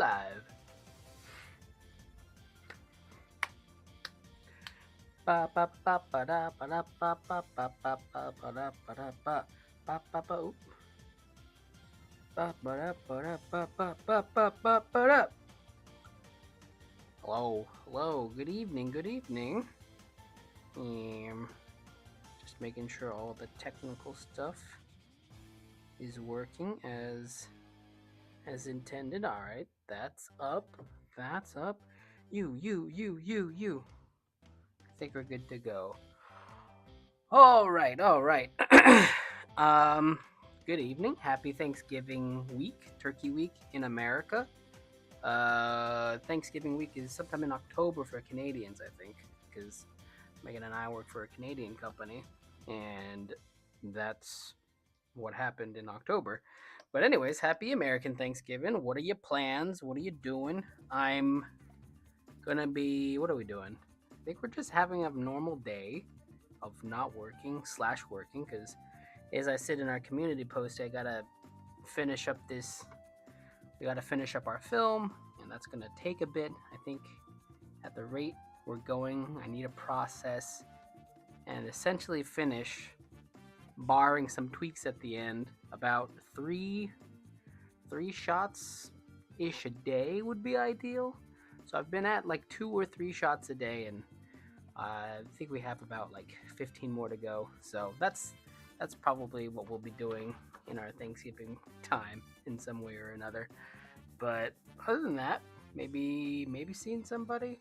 live. Ba ba ba ba da ba da ba ba ba ba ba ba da ba da ba ba ba ba oop. Ba ba da ba da ba ba ba ba ba ba da. Hello, hello, good evening, good evening. Just making sure all the technical stuff is working as intended. All right, that's up. That's up. You. I think we're good to go. All right, all right. um, good evening. Happy Thanksgiving week, Turkey week in America. Thanksgiving week is sometime in October for Canadians, I think, because Megan and I work for a Canadian company, and that's what happened in October. But anyways, happy American Thanksgiving. What are your plans? What are you doing? I'm gonna be. What are we doing? I think we're just having a normal day of not working slash working because as I said in our community post, I gotta finish up this. We gotta finish up our film, and that's gonna take a bit. I think at the rate we're going, I need to process and essentially finish, barring some tweaks at the end, about three shots ish a day would be ideal. So I've been at like 2 or 3 shots a day, and I think we have about like 15 more to go. So that's probably what we'll be doing in our Thanksgiving time in some way or another. But other than that, maybe seeing somebody,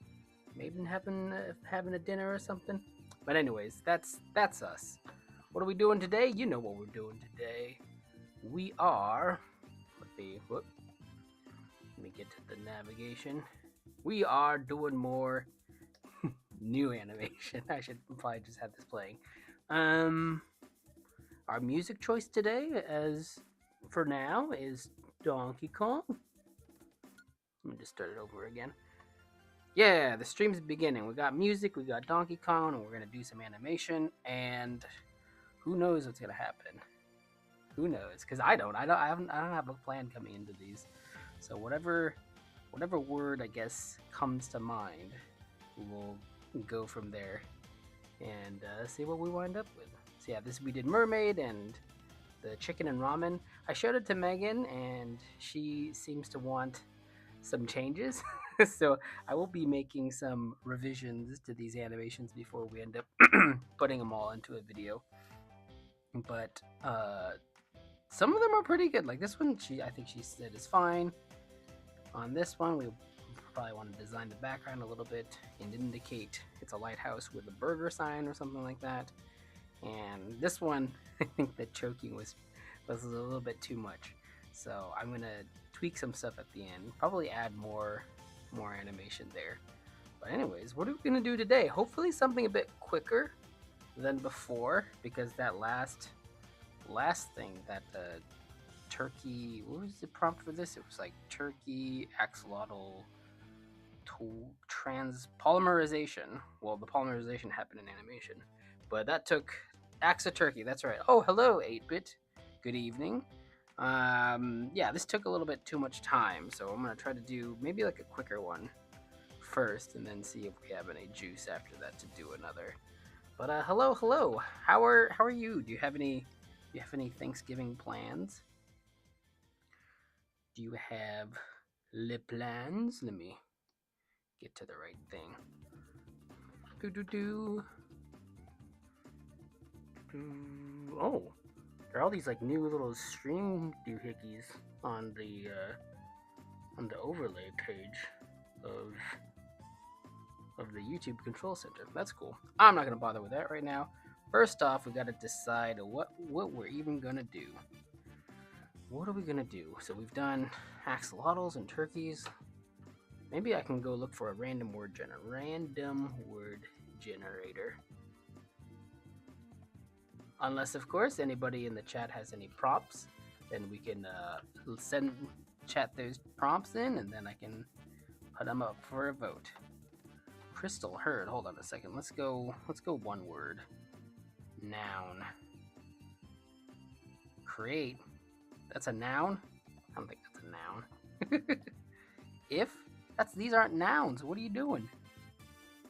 maybe having a dinner or something. But anyways, that's us. What are we doing today? You know what we're doing today. We are. Let me get to the navigation. We are doing more new animation. I should probably just have this playing. Our music choice today, as for now, is Donkey Kong. Let me just start it over again. Yeah, the stream's beginning. We got music, we got Donkey Kong, and we're gonna do some animation. And who knows what's gonna happen? Who knows? Because I don't have a plan coming into these. So whatever word I guess comes to mind, we'll go from there and see what we wind up with. So yeah, we did Mermaid and the chicken and ramen. I showed it to Megan, and she seems to want some changes. So I will be making some revisions to these animations before we end up putting them all into a video. But some of them are pretty good. Like this one, I think she said is fine. On this one, we probably want to design the background a little bit and indicate it's a lighthouse with a burger sign or something like that. And this one, I think the choking was a little bit too much. So I'm gonna tweak some stuff at the end. Probably add more animation there. But anyways, what are we gonna do today? Hopefully something a bit quicker than before, because that last thing, that turkey, what was the prompt for this? It was like turkey axolotl polymerization. Well, the polymerization happened in animation, but that took axe of turkey. That's right. Oh, hello, 8-bit. Good evening. Yeah, this took a little bit too much time, so I'm gonna try to do maybe like a quicker one first, and then see if we have any juice after that to do another. But hello. How are you? Do you have any Thanksgiving plans? Do you have le plans? Let me get to the right thing. Oh, there are all these like new little stream doohickeys on the overlay page of the YouTube control center. That's cool. I'm not gonna bother with that right now. First off, we gotta decide what we're even gonna do. What are we gonna do? So we've done axolotls and turkeys. Maybe I can go look for a random word generator. Unless, of course, anybody in the chat has any prompts, then we can chat those prompts in, and then I can put them up for a vote. Crystal herd. Hold on a second. Let's go one word. Noun. Create. That's a noun? I don't think that's a noun. If? These aren't nouns. What are you doing?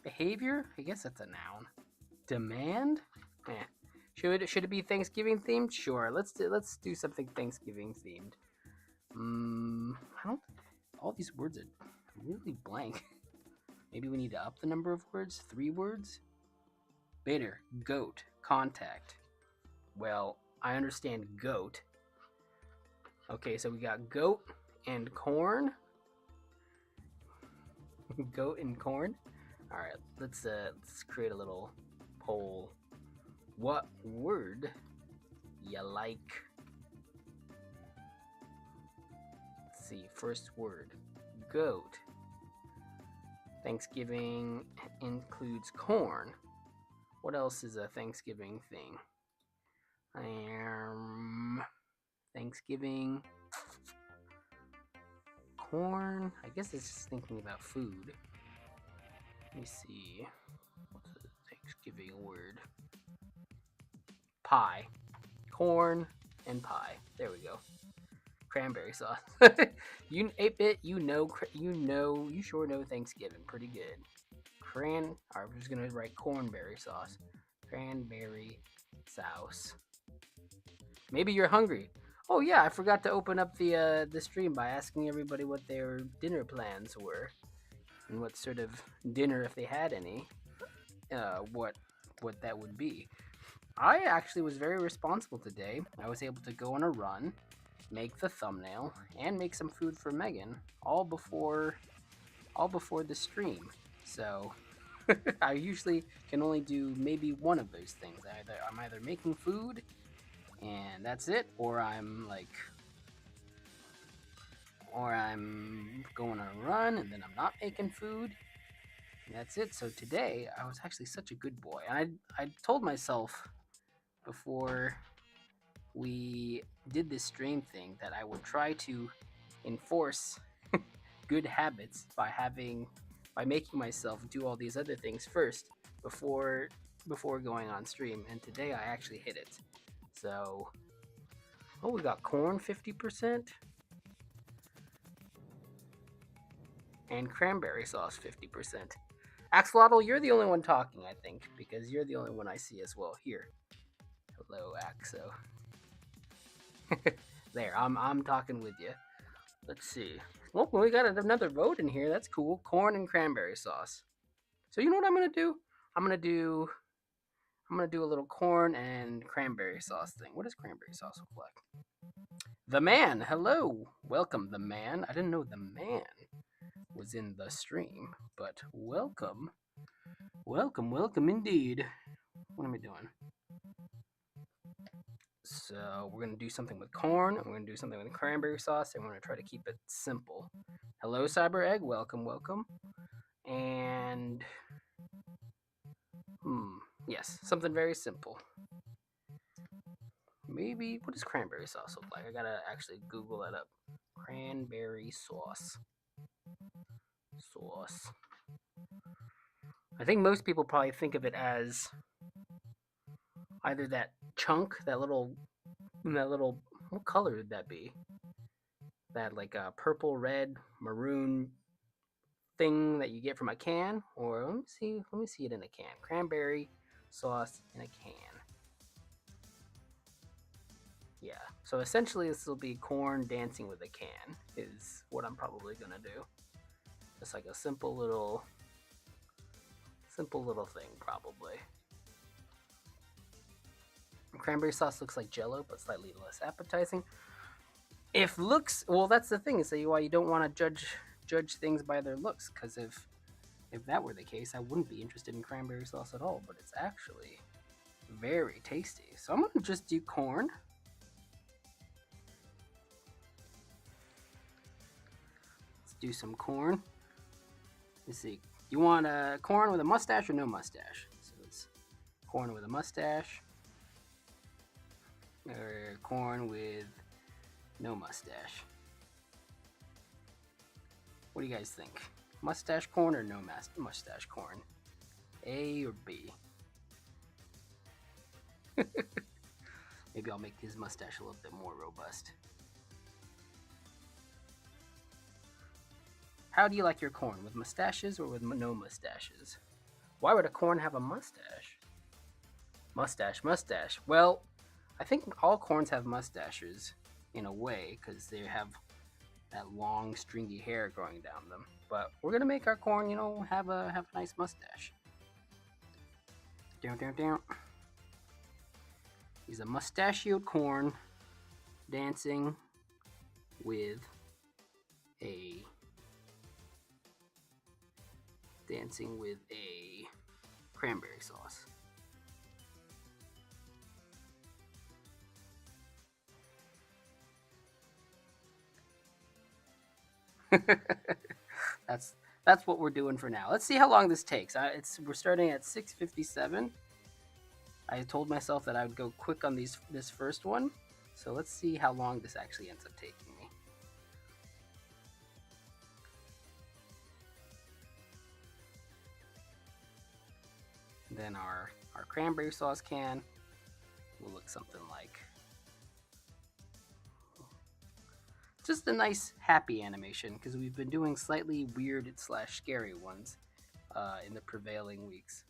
Behavior? I guess that's a noun. Demand? Eh. Should it be Thanksgiving themed? Sure. Let's do something Thanksgiving themed. I don't. All these words are really blank. Maybe we need to up the number of words. 3 words. Bitter. Goat. Contact. Well, I understand goat. Okay, so we got goat and corn. Goat and corn. All right, let's create a little poll. What word you like? Let's see. First word, goat. Thanksgiving includes corn. What else is a Thanksgiving thing? Thanksgiving, corn. I guess it's just thinking about food. Let me see. What's a Thanksgiving word? Pie. Corn and pie. There we go. Cranberry sauce. You 8-bit. You sure know Thanksgiving pretty good. Alright, we're just gonna write cornberry sauce. Cranberry sauce. Maybe you're hungry. Oh yeah, I forgot to open up the stream by asking everybody what their dinner plans were, and what sort of dinner, if they had any, what that would be. I actually was very responsible today. I was able to go on a run, make the thumbnail, and make some food for Megan, all before the stream. So I usually can only do maybe one of those things. I'm either making food and that's it, or I'm going on a run and then I'm not making food. And that's it. So today I was actually such a good boy. And I told myself before we did this stream thing that I would try to enforce good habits by making myself do all these other things first before going on stream. And today I actually hit it. So, we got corn 50% and cranberry sauce 50%. Axolotl, you're the only one talking, I think, because you're the only one I see as well. Here, hello, Axo. There, I'm talking with you. Let's see. Well, we got another vote in here. That's cool. Corn and cranberry sauce. So you know what I'm gonna do? I'm gonna do a little corn and cranberry sauce thing. What does cranberry sauce look like? The man, hello, welcome, the man. I didn't know the man was in the stream, but welcome indeed. What am I doing? So we're gonna do something with corn, we're gonna do something with cranberry sauce, and we're gonna try to keep it simple. Hello, Cyber Egg, welcome. And yes, something very simple. Maybe, what does cranberry sauce look like? I gotta actually Google that up. Cranberry sauce. I think most people probably think of it as either that chunk, that little, what color would that be? That like a purple, red, maroon thing that you get from a can, or let me see it in a can. Cranberry sauce in a can. Yeah, so essentially this will be corn dancing with a can is what I'm probably gonna do. Just like a simple little thing, probably. Cranberry sauce looks like Jello, but slightly less appetizing. If looks, well, that's the thing. Is why you don't want to judge things by their looks, because if that were the case, I wouldn't be interested in cranberry sauce at all. But it's actually very tasty. So I'm gonna just do corn. Let's do some corn. Let's see. You want corn with a mustache or no mustache? So it's corn with a mustache, or corn with no mustache. What do you guys think? Mustache corn or no mustache corn? A or B? Maybe I'll make his mustache a little bit more robust. How do you like your corn? With mustaches or with no mustaches? Why would a corn have a mustache? Mustache, mustache. Well, I think all corns have mustaches in a way because they have that long, stringy hair growing down them. But we're gonna make our corn, have a nice mustache. Down, down, down. He's a mustachioed corn dancing with a cranberry sauce. that's that's what we're doing for now. Let's see how long this takes. We're starting at 6:57. I told myself that I would go quick on this first one, so let's see how long this actually ends up taking me. Then our cranberry sauce can will look something like just a nice happy animation because we've been doing slightly weird / scary ones in the prevailing weeks.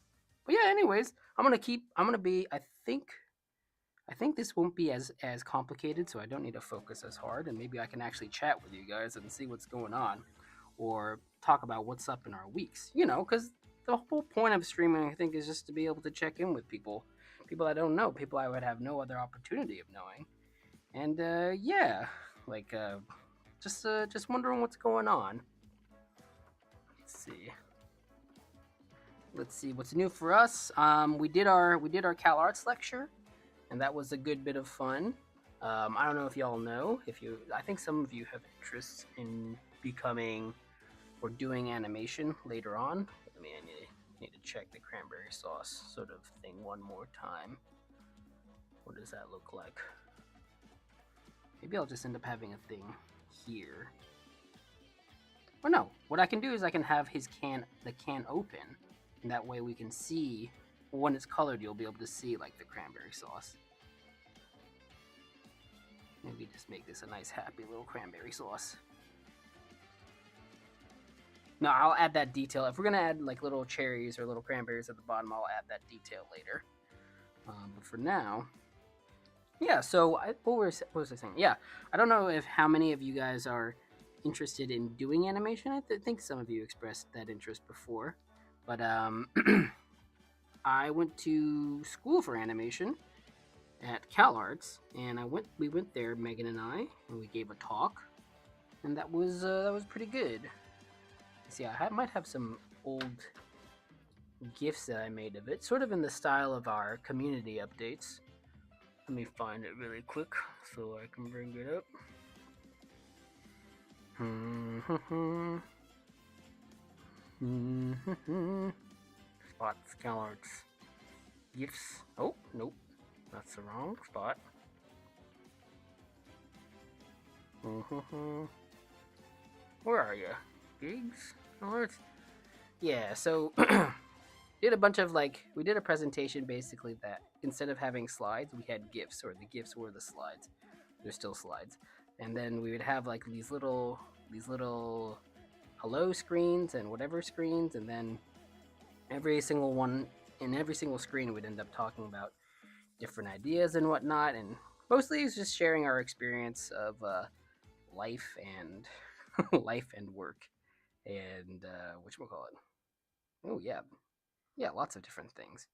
But yeah, anyways, I'm gonna be. I think this won't be as complicated, so I don't need to focus as hard, and maybe I can actually chat with you guys and see what's going on, or talk about what's up in our weeks. Because the whole point of streaming, I think, is just to be able to check in with people I don't know, people I would have no other opportunity of knowing, and yeah, like just wondering what's going on. Let's see what's new for us. We did our Cal Arts lecture, and that was a good bit of fun. I don't know if y'all know. I think some of you have interest in becoming or doing animation later on. I need to check the cranberry sauce sort of thing one more time. What does that look like? Maybe I'll just end up having a thing here. Or no, what I can do is I can have the can open, and that way we can see, when it's colored, you'll be able to see like the cranberry sauce. Maybe just make this a nice happy little cranberry sauce. No, I'll add that detail. If we're gonna add like little cherries or little cranberries at the bottom, I'll add that detail later. But for now, yeah. So what was I saying? Yeah, I don't know how many of you guys are interested in doing animation. I think some of you expressed that interest before, but I went to school for animation at Cal Arts, and we went there, Megan and I, and we gave a talk, and that was pretty good. See, I might have some old GIFs that I made of it, sort of in the style of our community updates. Let me find it really quick so I can bring it up. Spots, Cal Arts, GIFs. Oh, nope. That's the wrong spot. Where are you? Gigs? Yeah, so we did a presentation basically that instead of having slides, we had GIFs, or the GIFs were the slides. They're still slides. And then we would have like these little hello screens and whatever screens, and then every single screen we'd end up talking about different ideas and whatnot, and mostly it's just sharing our experience of life and work and whatchamacallit. Oh yeah, lots of different things.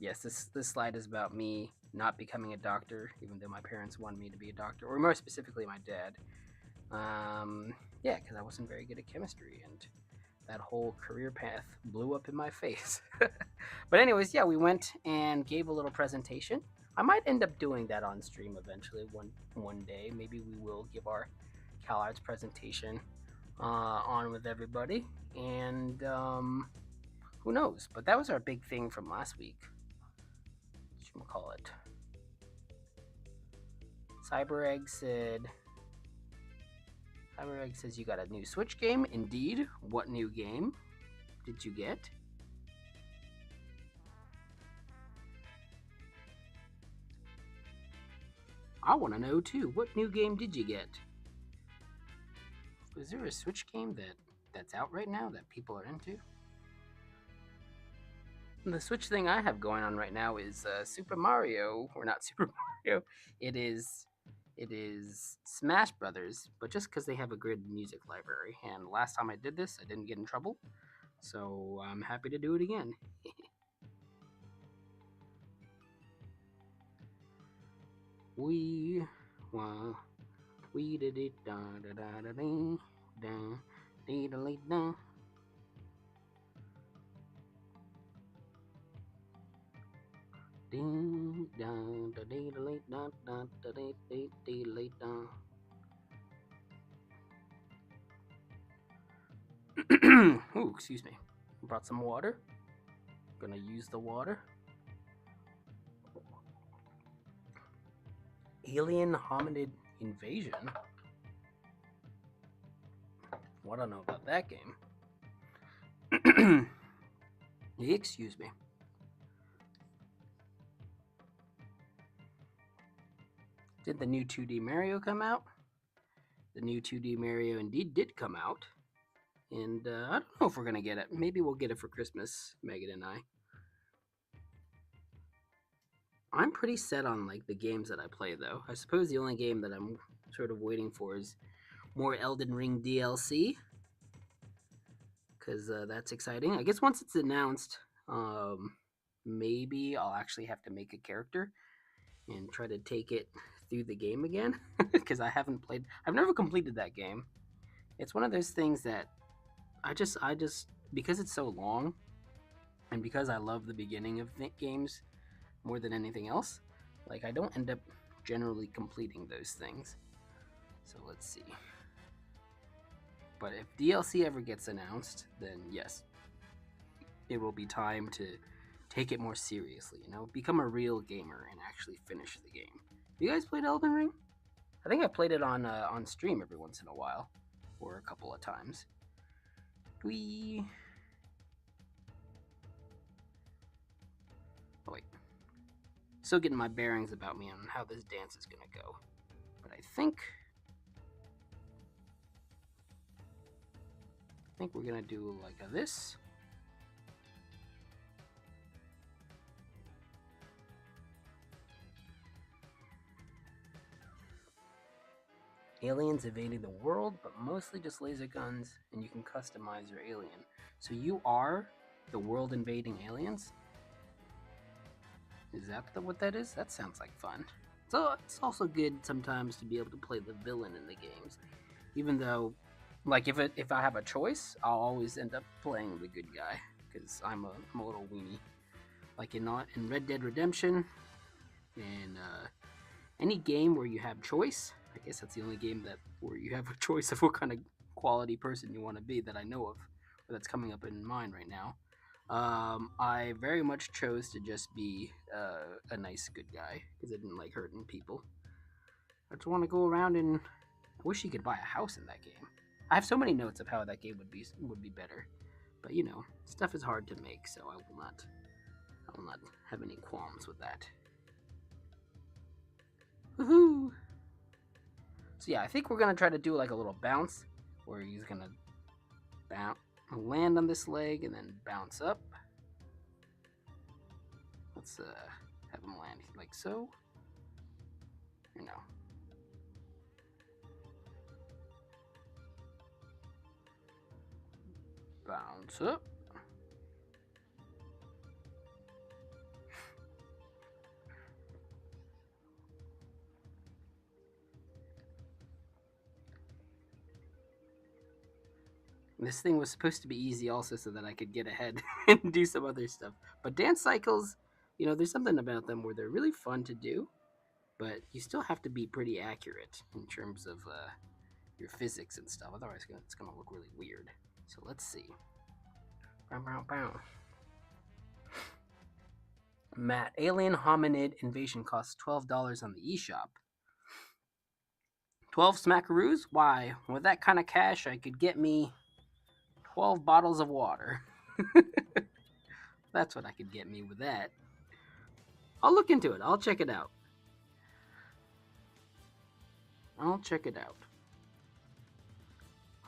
Yes, this slide is about me not becoming a doctor, even though my parents wanted me to be a doctor, or more specifically my dad. Yeah, because I wasn't very good at chemistry, and that whole career path blew up in my face. But anyways, yeah, we went and gave a little presentation. I might end up doing that on stream eventually one day. Maybe we will give our Cal Arts presentation on with everybody, and who knows? But that was our big thing from last week. Whatchamacallit? CyberEgg says you got a new Switch game. Indeed. What new game did you get? I want to know too. What new game did you get? Was there a Switch game that that's out right now that people are into. The Switch thing I have going on right now is Super Mario, or not Super Mario. It is, it is Smash Brothers, but just because they have a good music library. And last time I did this, I didn't get in trouble, so I'm happy to do it again. we, wa, we did it da da da da da da da da da. Ding dong da dee da late da da da dee dee dee late da. Ooh, excuse me. Brought some water. Gonna use the water. Alien hominid invasion. What I don't know about that game. Excuse me. Did the new 2D Mario come out? The new 2D Mario indeed did come out. And I don't know if we're going to get it. Maybe we'll get it for Christmas, Megan and I. I'm pretty set on like the games that I play though. I suppose the only game that I'm sort of waiting for is more Elden Ring DLC. Because that's exciting. I guess once it's announced, maybe I'll actually have to make a character and try to take it through the game again. Because I've never completed that game. It's one of those things that I just, because it's so long, and because I love the beginning of games more than anything else, like I don't end up generally completing those things. So let's see. But if DLC ever gets announced, then yes, it will be time to take it more seriously, become a real gamer and actually finish the game. You guys played Elden Ring? I think I played it on stream every once in a while, or a couple of times. Whee! Oh wait, still getting my bearings about me on how this dance is gonna go, but I think we're gonna do like this. Aliens invading the world, but mostly just laser guns, and you can customize your alien. So you are the world invading aliens? Is that what that is? That sounds like fun. So it's also good sometimes to be able to play the villain in the games, even though, like, if I have a choice, I'll always end up playing the good guy because I'm a little weenie. Like in Red Dead Redemption, and any game where you have choice. I guess that's the only game where you have a choice of what kind of quality person you want to be that I know of, or that's coming up in mind right now. I very much chose to just be a nice good guy because I didn't like hurting people. I just want to go around and I wish you could buy a house in that game. I have so many notes of how that game would be better, but stuff is hard to make, so I will not have any qualms with that. Woohoo! So yeah, I think we're gonna try to do like a little bounce, where he's gonna land on this leg and then bounce up. Let's have him land like so. Bounce up. This thing was supposed to be easy also so that I could get ahead and do some other stuff. But dance cycles, there's something about them where they're really fun to do, but you still have to be pretty accurate in terms of your physics and stuff. Otherwise, it's going to look really weird. So let's see. Bow, bow, bow. Matt, alien hominid invasion costs $12 on the eShop. 12 smackaroos? Why, with that kind of cash, I could get me 12 bottles of water. That's what I could get me with that. I'll look into it. I'll check it out.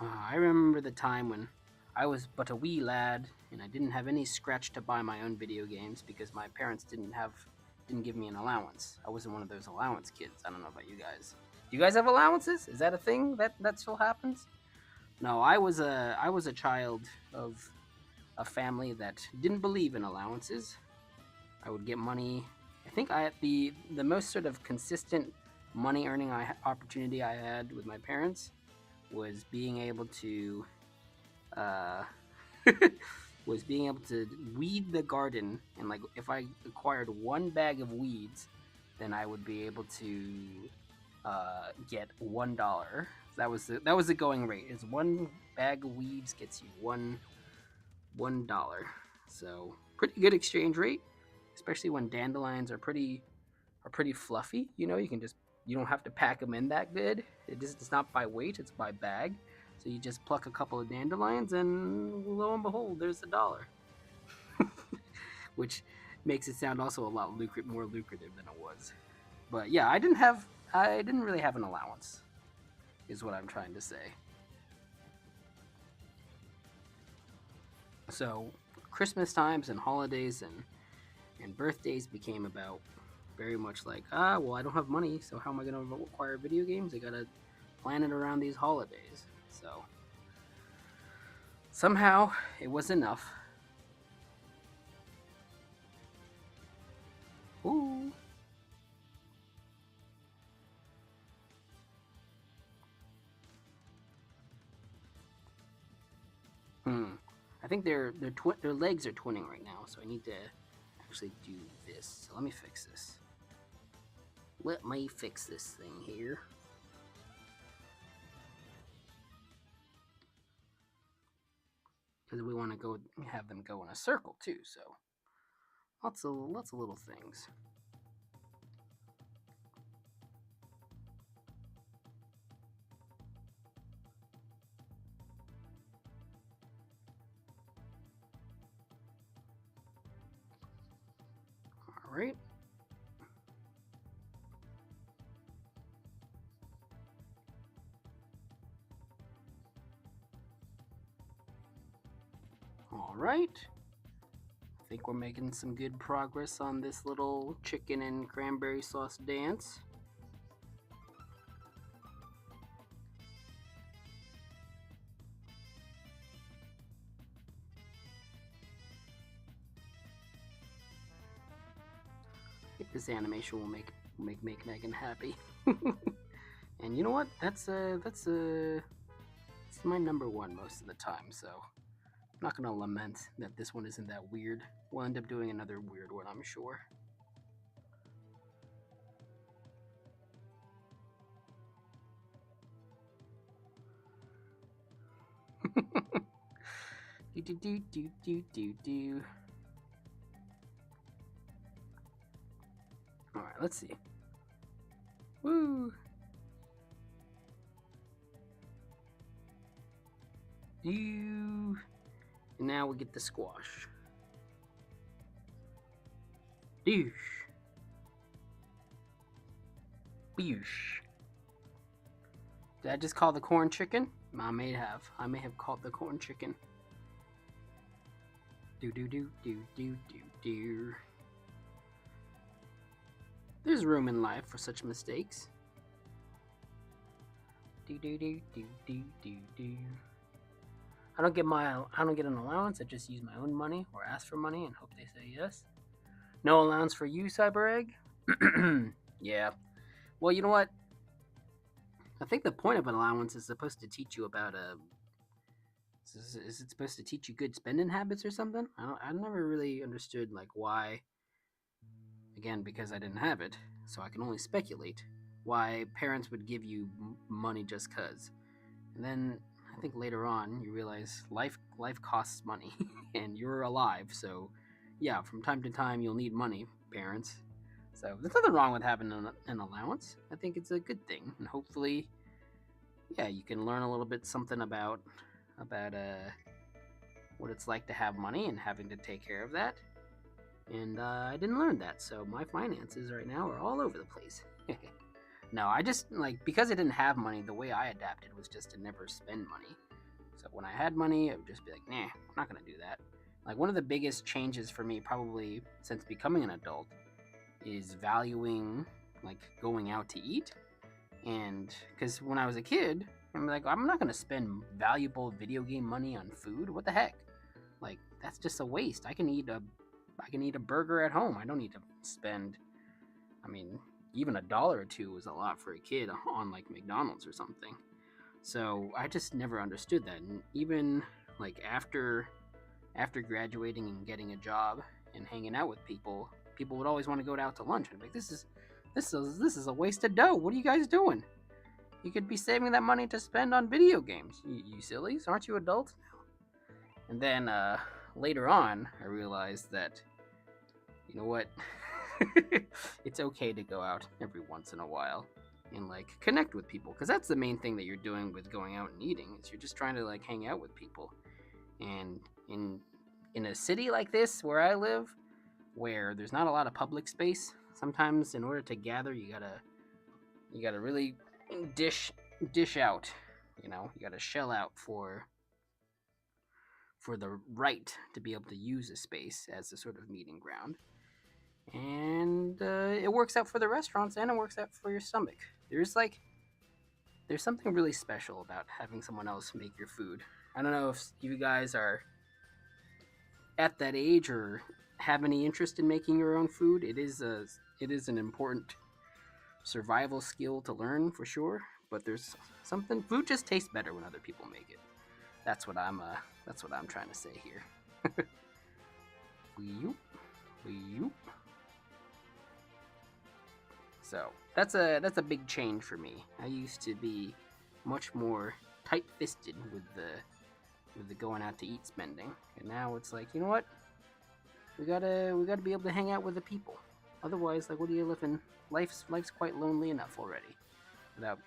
I remember the time when I was but a wee lad and I didn't have any scratch to buy my own video games because my parents didn't give me an allowance. I wasn't one of those allowance kids. I don't know about you guys. Do you guys have allowances? Is that a thing that still happens? No, I was a child of a family that didn't believe in allowances. I would get money. I think the most sort of consistent money earning opportunity I had with my parents was being able to uh, was being able to weed the garden, and like if I acquired one bag of weeds, then I would be able to get $1. That was the going rate. Is one bag of weeds gets you $1. So pretty good exchange rate, especially when dandelions are pretty fluffy. You don't have to pack them in that good. It's not by weight; it's by bag. So you just pluck a couple of dandelions, and lo and behold, there's $1, which makes it sound also a lot more lucrative than it was. But yeah, I didn't really have an allowance, is what I'm trying to say. So Christmas times and holidays and birthdays became about very much like, well, I don't have money, so how am I going to acquire video games? I got to plan it around these holidays. So somehow it was enough. Ooh. Hmm. I think their legs are twinning right now, so I need to actually do this. So let me fix this. Let me fix this thing here. Because we want to go have them go in a circle too, so lots of little things. All right. All right. I think we're making some good progress on this little chicken and cranberry sauce dance. I think this animation will make Megan happy. And you know what? It's my number one most of the time. So I'm not gonna lament that this one isn't that weird. We'll end up doing another weird one, I'm sure. do do do do do do do. All right, let's see. Woo! Do. And now we get the squash. Douche. Boosh. Did I just call the corn chicken? I may have. I may have called the corn chicken. Do do do do do do do. There's room in life for such mistakes. Do do do do do do do. I don't get an allowance. I just use my own money or ask for money and hope they say yes. No allowance for you, Cyber Egg. Yeah. Well, you know what? I think the point of an allowance is supposed to teach you about a. Is it supposed to teach you good spending habits or something? I never really understood like why. Again, because I didn't have it, so I can only speculate why parents would give you money just cause. And then I think later on you realize life costs money, and you're alive, so yeah, from time to time you'll need money, parents. So there's nothing wrong with having an allowance. I think it's a good thing, and hopefully, yeah, you can learn a little bit something about what it's like to have money and having to take care of that. And I didn't learn that, so my finances right now are all over the place. No, I just like because I didn't have money. The way I adapted was just to never spend money. So when I had money, I would just be like, nah, I'm not gonna do that. Like one of the biggest changes for me, probably since becoming an adult, is valuing like going out to eat. And because when I was a kid, I'm like, I'm not gonna spend valuable video game money on food. What the heck? Like that's just a waste. I can eat a burger at home. I don't need to spend. I mean, even $1 or two was a lot for a kid on like McDonald's or something. So I just never understood that. And even like after graduating and getting a job and hanging out with people, people would always want to go out to lunch. And I'd be like, this is a waste of dough. What are you guys doing? You could be saving that money to spend on video games. You sillies, aren't you adults? And then later on, I realized that you know what, it's okay to go out every once in a while and like connect with people because that's the main thing that you're doing with going out and eating is you're just trying to like hang out with people. And in a city like this where I live, where there's not a lot of public space, sometimes in order to gather you gotta really dish out. You gotta shell out for the right to be able to use a space as a sort of meeting ground. And it works out for the restaurants and it works out for your stomach. There's something really special about having someone else make your food. I don't know if you guys are at that age or have any interest in making your own food. It is an important survival skill to learn for sure. But there's something food just tastes better when other people make it. That's what I'm trying to say here. Weep, weep. So that's a big change for me. I used to be much more tight-fisted with the going out to eat spending, and now it's like, you know what? We gotta be able to hang out with the people. Otherwise, like, what are you living? Life's quite lonely enough already, without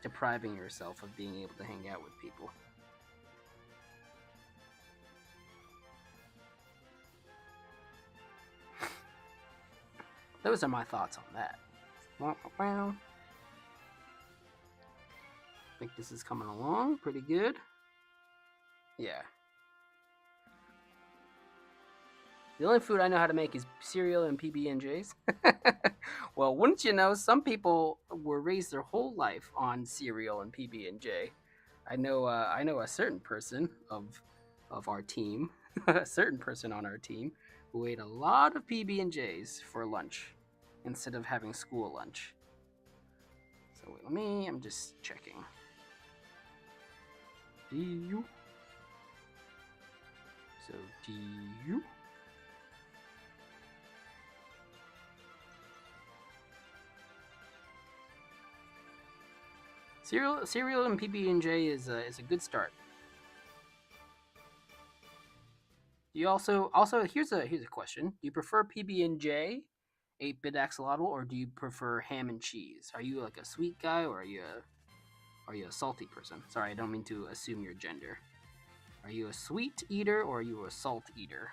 depriving yourself of being able to hang out with people. Those are my thoughts on that. I think this is coming along pretty good. Yeah. The only food I know how to make is cereal and PB&Js. Well, wouldn't you know, some people were raised their whole life on cereal and PB&J. I know a certain person of our team, a certain person on our team who ate a lot of PB&Js for lunch instead of having school lunch. So wait, I'm just checking. Do you? So do you? Cereal and PB&J is a good start. Do you also here's a question. Do you prefer PB&J, 8-bit axolotl, or do you prefer ham and cheese? Are you like a sweet guy or are you a salty person? Sorry, I don't mean to assume your gender. Are you a sweet eater or are you a salt eater?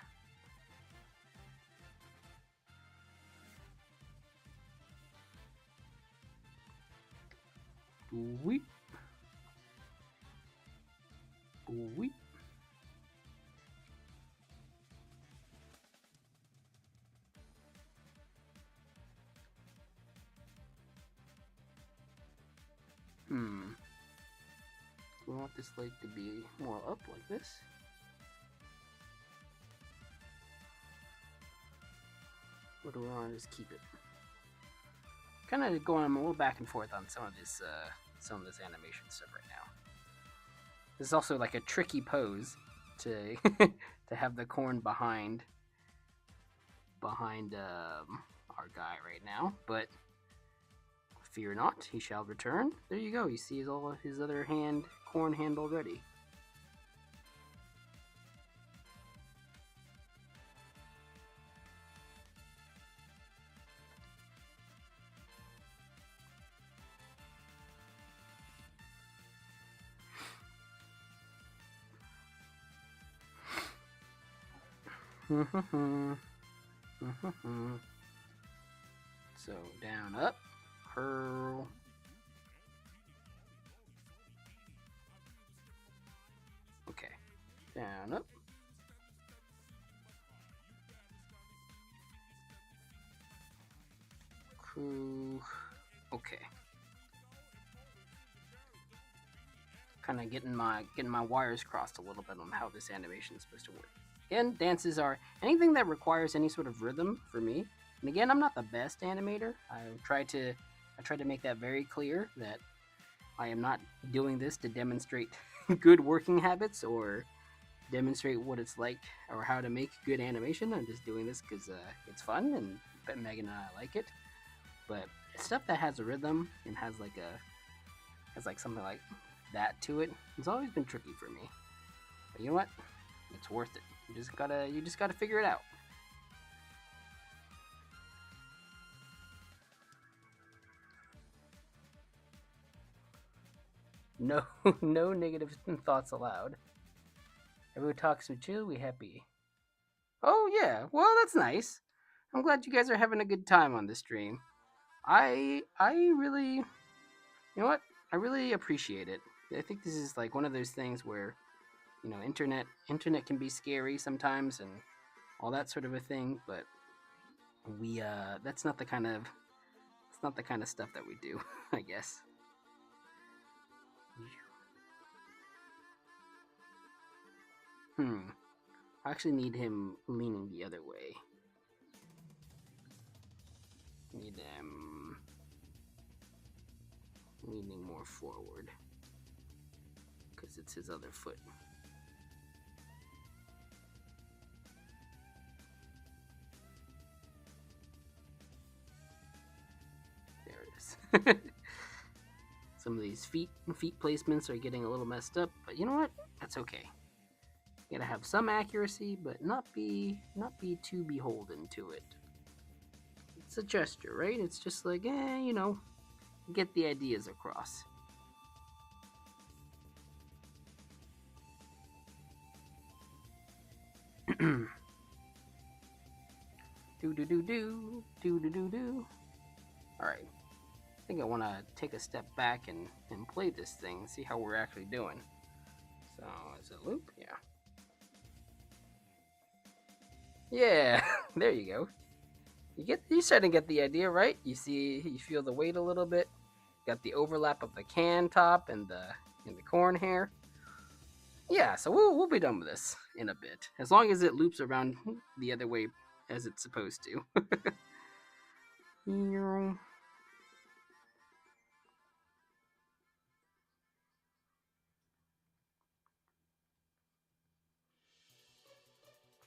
Weep. Weep. Do we want this lake to be more up like this? Or do we want to just keep it? Kind of going a little back and forth on some of this animation stuff right now. This is also like a tricky pose to to have the corn behind our guy right now, but fear not, he shall return. There you go. You see his other corn hand already. So down, up, hurl, down, up. Crew. Okay. Kind of getting my wires crossed a little bit on how this animation is supposed to work. Again, dances are anything that requires any sort of rhythm for me. And again, I'm not the best animator. I try to make that very clear that I am not doing this to demonstrate good working habits or demonstrate what it's like or how to make good animation. I'm just doing this because it's fun and Megan and I like it. But stuff that has a rhythm and has like something like that to it, it's always been tricky for me. But you know what? It's worth it. You just gotta figure it out. No no negative thoughts allowed. Everyone talks with chill, we happy. Oh yeah, well that's nice. I'm glad you guys are having a good time on this stream. I really, you know what? I really appreciate it. I think this is like one of those things where, internet can be scary sometimes and all that sort of a thing, but we it's not the kind of stuff that we do, I guess. Hmm. I actually need him leaning the other way. Need him leaning more forward because it's his other foot. There it is. Some of these feet placements are getting a little messed up, but you know what? That's okay. You gotta have some accuracy, but not be too beholden to it. It's a gesture, right? It's just like, get the ideas across. Do do do do do do do do. All right. I think I want to take a step back and play this thing, see how we're actually doing. So, is it loop? Yeah. Yeah, there you go. You starting to get the idea, right? You feel the weight a little bit. Got the overlap of the can top and the corn hair. Yeah, so we'll be done with this in a bit, as long as it loops around the other way as it's supposed to.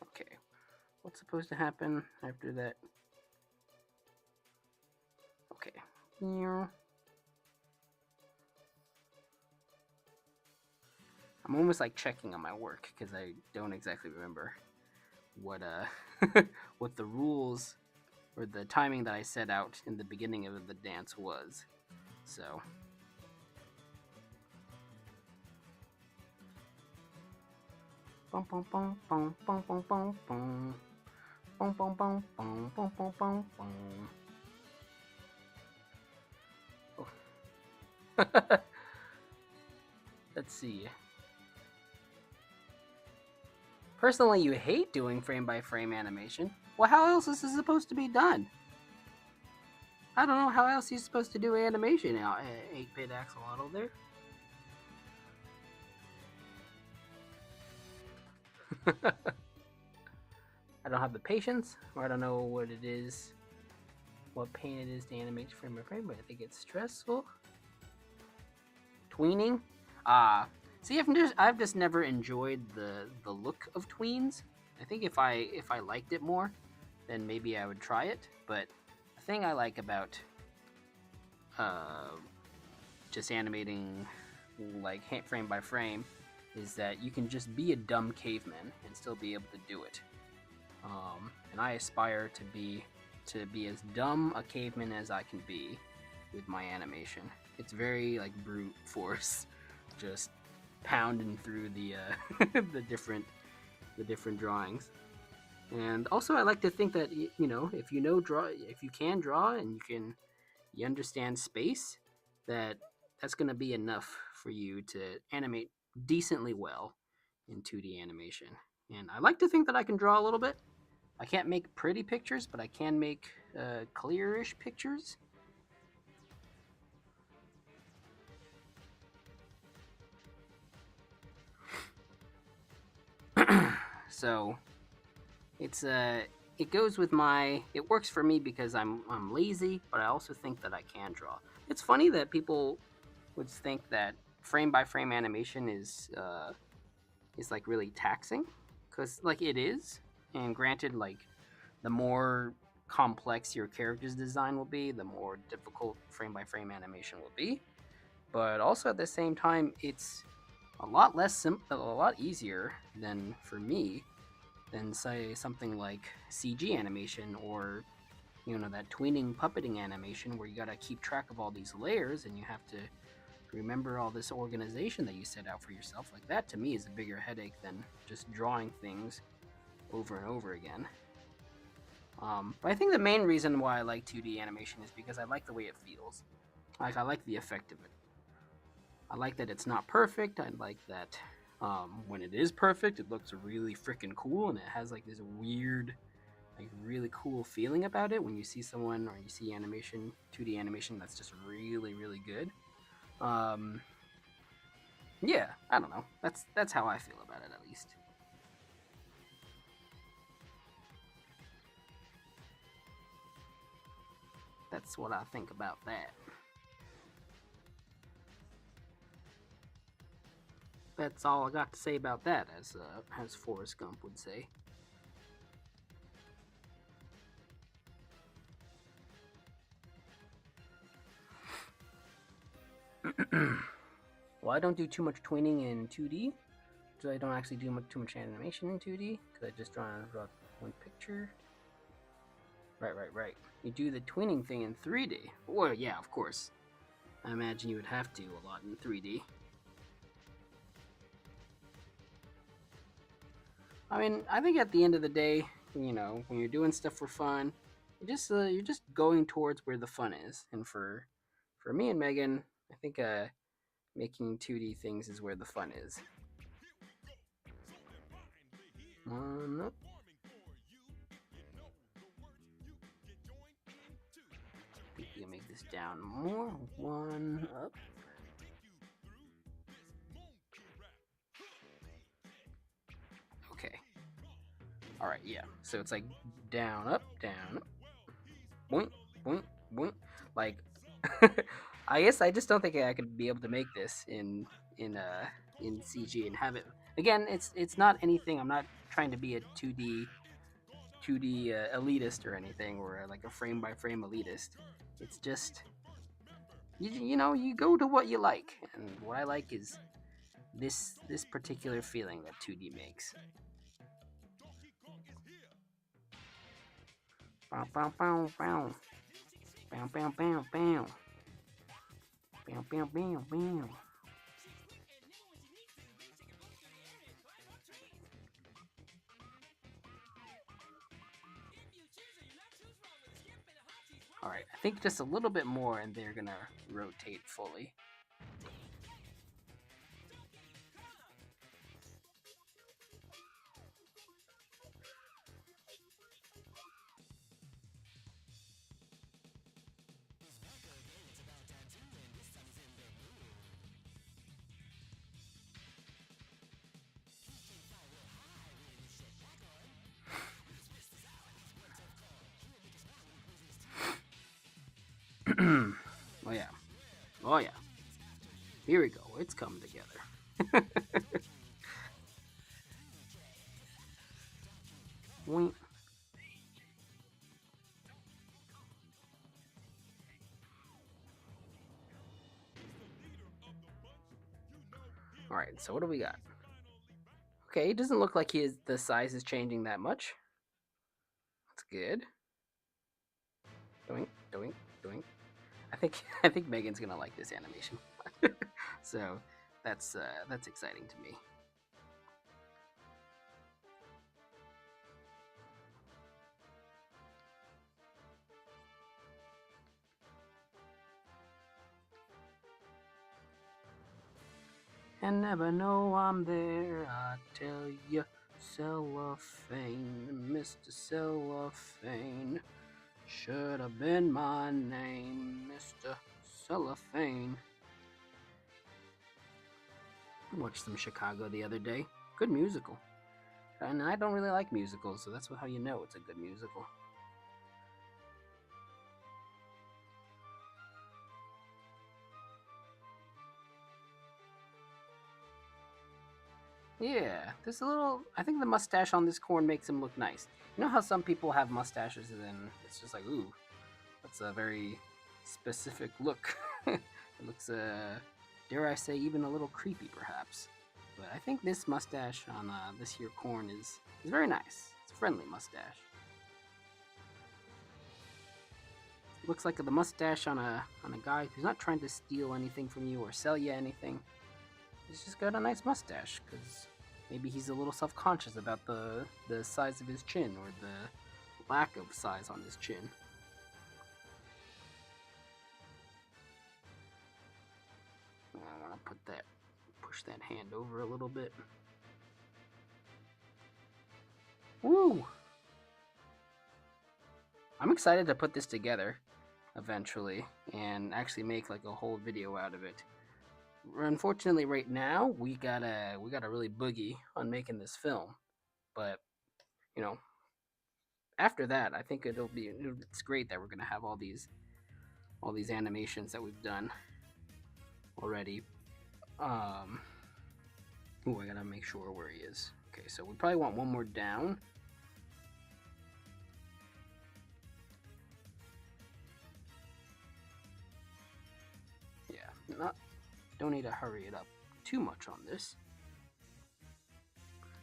Okay, what's supposed to happen after that? Okay. I'm almost like checking on my work because I don't exactly remember what what the rules or the timing that I set out in the beginning of the dance was. So bum bum bum bum bum bum bum bum bum bum bum bum bum bum bum bum. Let's see. Personally, you hate doing frame by frame animation. Well, how else is this supposed to be done? I don't know how else you're supposed to do animation now. 8-bit axolotl there. I don't have the patience, or I don't know what it is, what pain it is to animate frame by frame, but I think it's stressful. Tweening? See, I've just never enjoyed the look of tweens. I think if I liked it more, then maybe I would try it. But the thing I like about uh, just animating like frame by frame is that you can just be a dumb caveman and still be able to do it. And I aspire to be as dumb a caveman as I can be with my animation. It's very like brute force, just pounding through the the different drawings. And also, I like to think that if you can draw and you understand space, that that's going to be enough for you to animate decently well. in 2D animation. And I like to think that I can draw a little bit. I can't make pretty pictures, but I can make clearish pictures. So it's it goes with my, it works for me because I'm lazy, but I also think that I can draw. It's funny that people would think that frame by frame animation is like really taxing, because like it is. And granted, like the more complex your character's design will be, the more difficult frame by frame animation will be. But also at the same time, it's a lot a lot easier than for me than say something like CG animation, or that tweening puppeting animation where you got to keep track of all these layers and you have to remember all this organization that you set out for yourself. Like that to me is a bigger headache than just drawing things over and over again. But I think the main reason why I like 2D animation is because I like the way it feels. Like I like the effect of it. I like that it's not perfect. I like that when it is perfect, it looks really freaking cool, and it has like this weird, like really cool feeling about it when you see someone or you see animation, 2D animation that's just really, really good. Um, yeah, I don't know. That's how I feel about it, at least. That's what I think about that. That's all I got to say about that, as Forrest Gump would say. Well, I don't do too much tweening in 2D, so I don't actually do too much animation in 2D, because I just draw one picture. Right. You do the tweening thing in 3D. Well, yeah, of course. I imagine you would have to a lot in 3D. I mean, I think at the end of the day, when you're doing stuff for fun, you're just going towards where the fun is. And for me and Megan, I think making 2D things is where the fun is. One up. I think you can make this down more. One up. Okay. All right. Yeah. So it's like down, up, boink, boink, boink. Like, I guess I just don't think I could be able to make this in uh in CG and have it. Again, it's not anything. I'm not trying to be a 2D elitist or anything, or like a frame by frame elitist. It's just you go to what you like, and what I like is this particular feeling that 2D makes. Bow, bow, bow, bow. Bow, bow, bow, bow. Bow, bow, bow, bow. All right, I think just a little bit more, and they're gonna rotate fully. Oh yeah, oh yeah. Here we go. It's coming together. Wink. All right, so what do we got? Okay, it doesn't look like the size is changing that much. That's good. Doink, doink, doink. I think I think Megan's gonna like this animation. So that's exciting to me. and never know I'm there. I tell you, Cellophane, Mr. Cellophane, should have been my name, Mr. Cellophane. I watched some Chicago the other day. Good musical. And I don't really like musicals, so that's how you know it's a good musical. Yeah, there's a little. I think the mustache on this corn makes him look nice. You know how some people have mustaches and then it's just like, ooh, that's a very specific look. It looks, dare I say, even a little creepy, perhaps. But I think this mustache on this here corn is very nice. It's a friendly mustache. Looks like the mustache on a guy who's not trying to steal anything from you or sell you anything. He's just got a nice mustache because maybe he's a little self-conscious about the size of his chin or the lack of size on his chin. I want to push that hand over a little bit. Woo! I'm excited to put this together eventually and actually make like a whole video out of it. Unfortunately, right now we gotta really boogie on making this film, but you know, after that, I think it's great that we're gonna have all these animations that we've done already. Ooh, I gotta make sure where he is. Okay, so we probably want one more down. Yeah, don't need to hurry it up too much on this.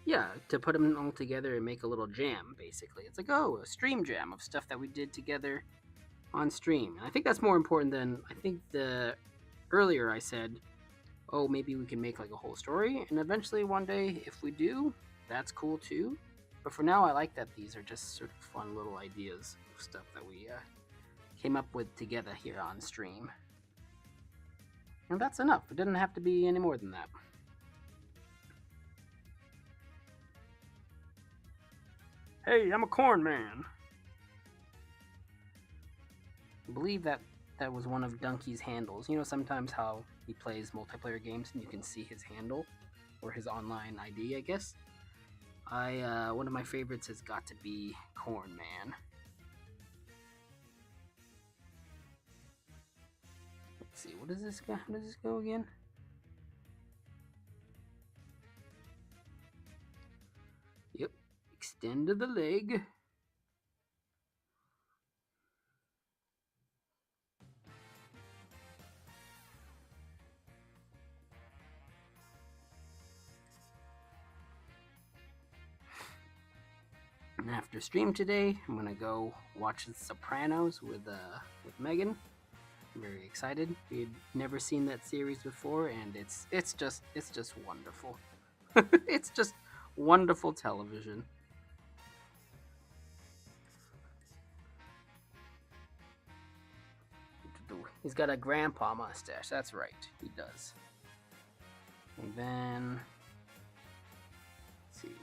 Yeah, to put them all together and make a little jam, basically. It's like, oh, a stream jam of stuff that we did together on stream. And I think that's more important than, I think earlier I said, oh, maybe we can make like a whole story. And eventually one day, if we do, that's cool too. But for now, I like that these are just sort of fun little ideas of stuff that we came up with together here on stream. And that's enough. It didn't have to be any more than that. Hey, I'm a corn man. I believe that was one of Donkey's handles. You know, sometimes how he plays multiplayer games and you can see his handle or his online ID, I guess. One of my favorites has got to be Corn Man. Let's see, what does this go? How does this go again? Yep, extend to the leg. And after stream today, I'm gonna go watch The Sopranos with Megan. I'm very excited. We had never seen that series before, and it's just wonderful. It's just wonderful television. He's got a grandpa mustache. That's right, he does. And then, let's see.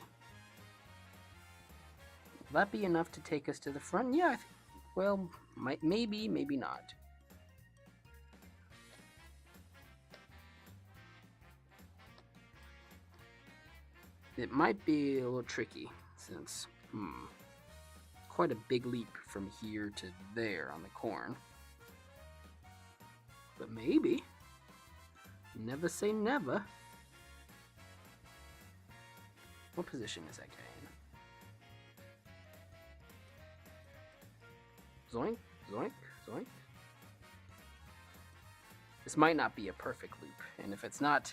Will that be enough to take us to the front? Yeah, well, maybe, maybe not. It might be a little tricky since, quite a big leap from here to there on the corn. But maybe. Never say never. What position is that guy in? Zoink, zoink, zoink. This might not be a perfect loop, and if it's not,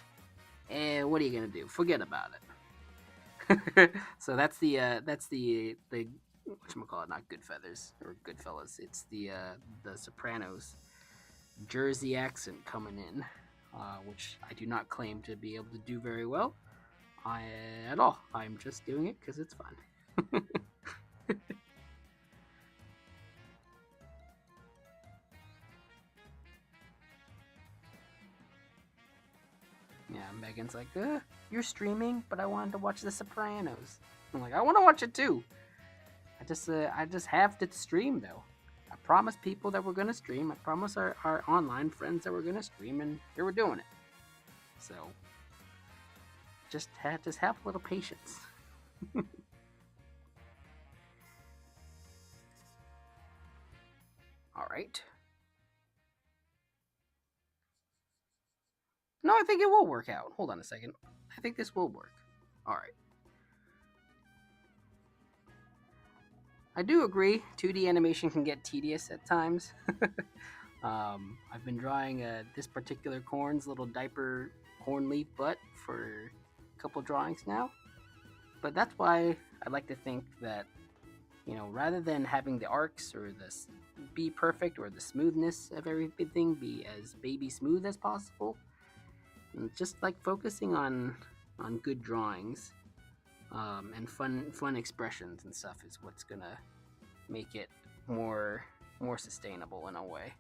what are you gonna do? Forget about it. So that's the whatchamacallit, not Goodfeathers or Goodfellas. It's the Sopranos Jersey accent coming in, which I do not claim to be able to do very well at all. I'm just doing it because it's fun. Yeah, Megan's like, you're streaming, but I wanted to watch The Sopranos. I'm like, I want to watch it too. I just have to stream though. I promised people that we're gonna stream. I promised our online friends that we're gonna stream, and here we're doing it. So just have a little patience. All right. No, I think it will work out. Hold on a second. I think this will work. All right. I do agree. 2D animation can get tedious at times. I've been drawing this particular corn's little diaper corn leaf butt for a couple drawings now. But that's why I like to think that, rather than having the arcs or this be perfect or the smoothness of everything be as baby smooth as possible, and just like focusing on good drawings and fun expressions and stuff is what's gonna make it more sustainable in a way.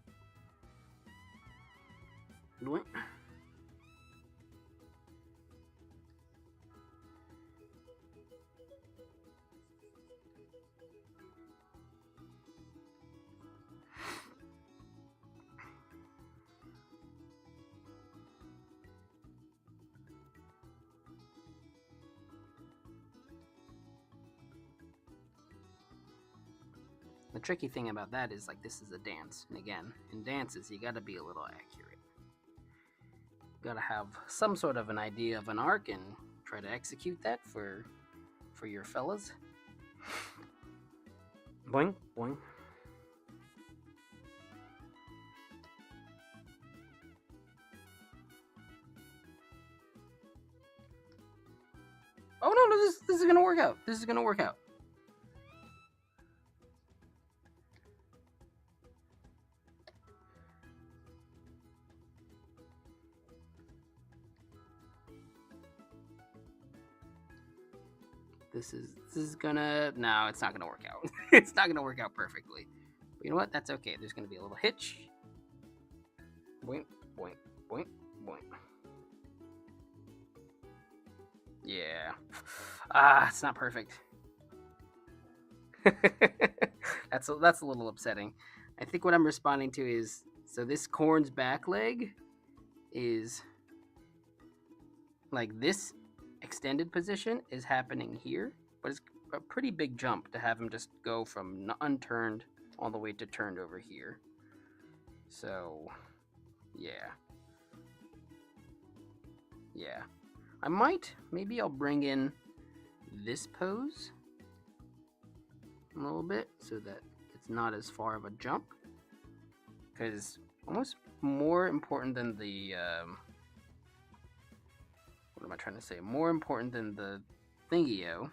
The tricky thing about that is, like, this is a dance, and again, in dances you gotta be a little accurate. You gotta have some sort of an idea of an arc and try to execute that for your fellas. Boing, boing. Oh no, this is gonna work out. This is gonna work out. This is gonna no, it's not gonna work out. It's not gonna work out perfectly. But you know what? That's okay. There's gonna be a little hitch. Boink, boink, boink, boink. Yeah. It's not perfect. that's a little upsetting. I think what I'm responding to is, so this corn's back leg is like this extended position is happening here, but it's a pretty big jump to have him just go from unturned all the way to turned over here. So, yeah. Yeah. Maybe I'll bring in this pose a little bit so that it's not as far of a jump. Because almost more important than the, what am I trying to say? More important than the thingy-o.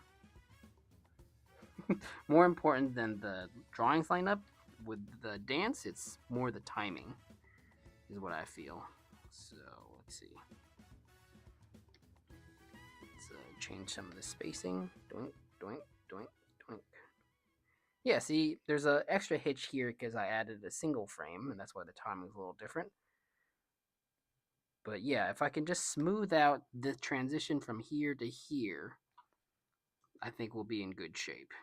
More important than the drawings lineup with the dance, it's more the timing, is what I feel. So, let's see. Let's change some of the spacing. Doink, doink, doink, doink. Yeah, see, there's an extra hitch here because I added a single frame, and that's why the timing's a little different. But yeah, if I can just smooth out the transition from here to here, I think we'll be in good shape.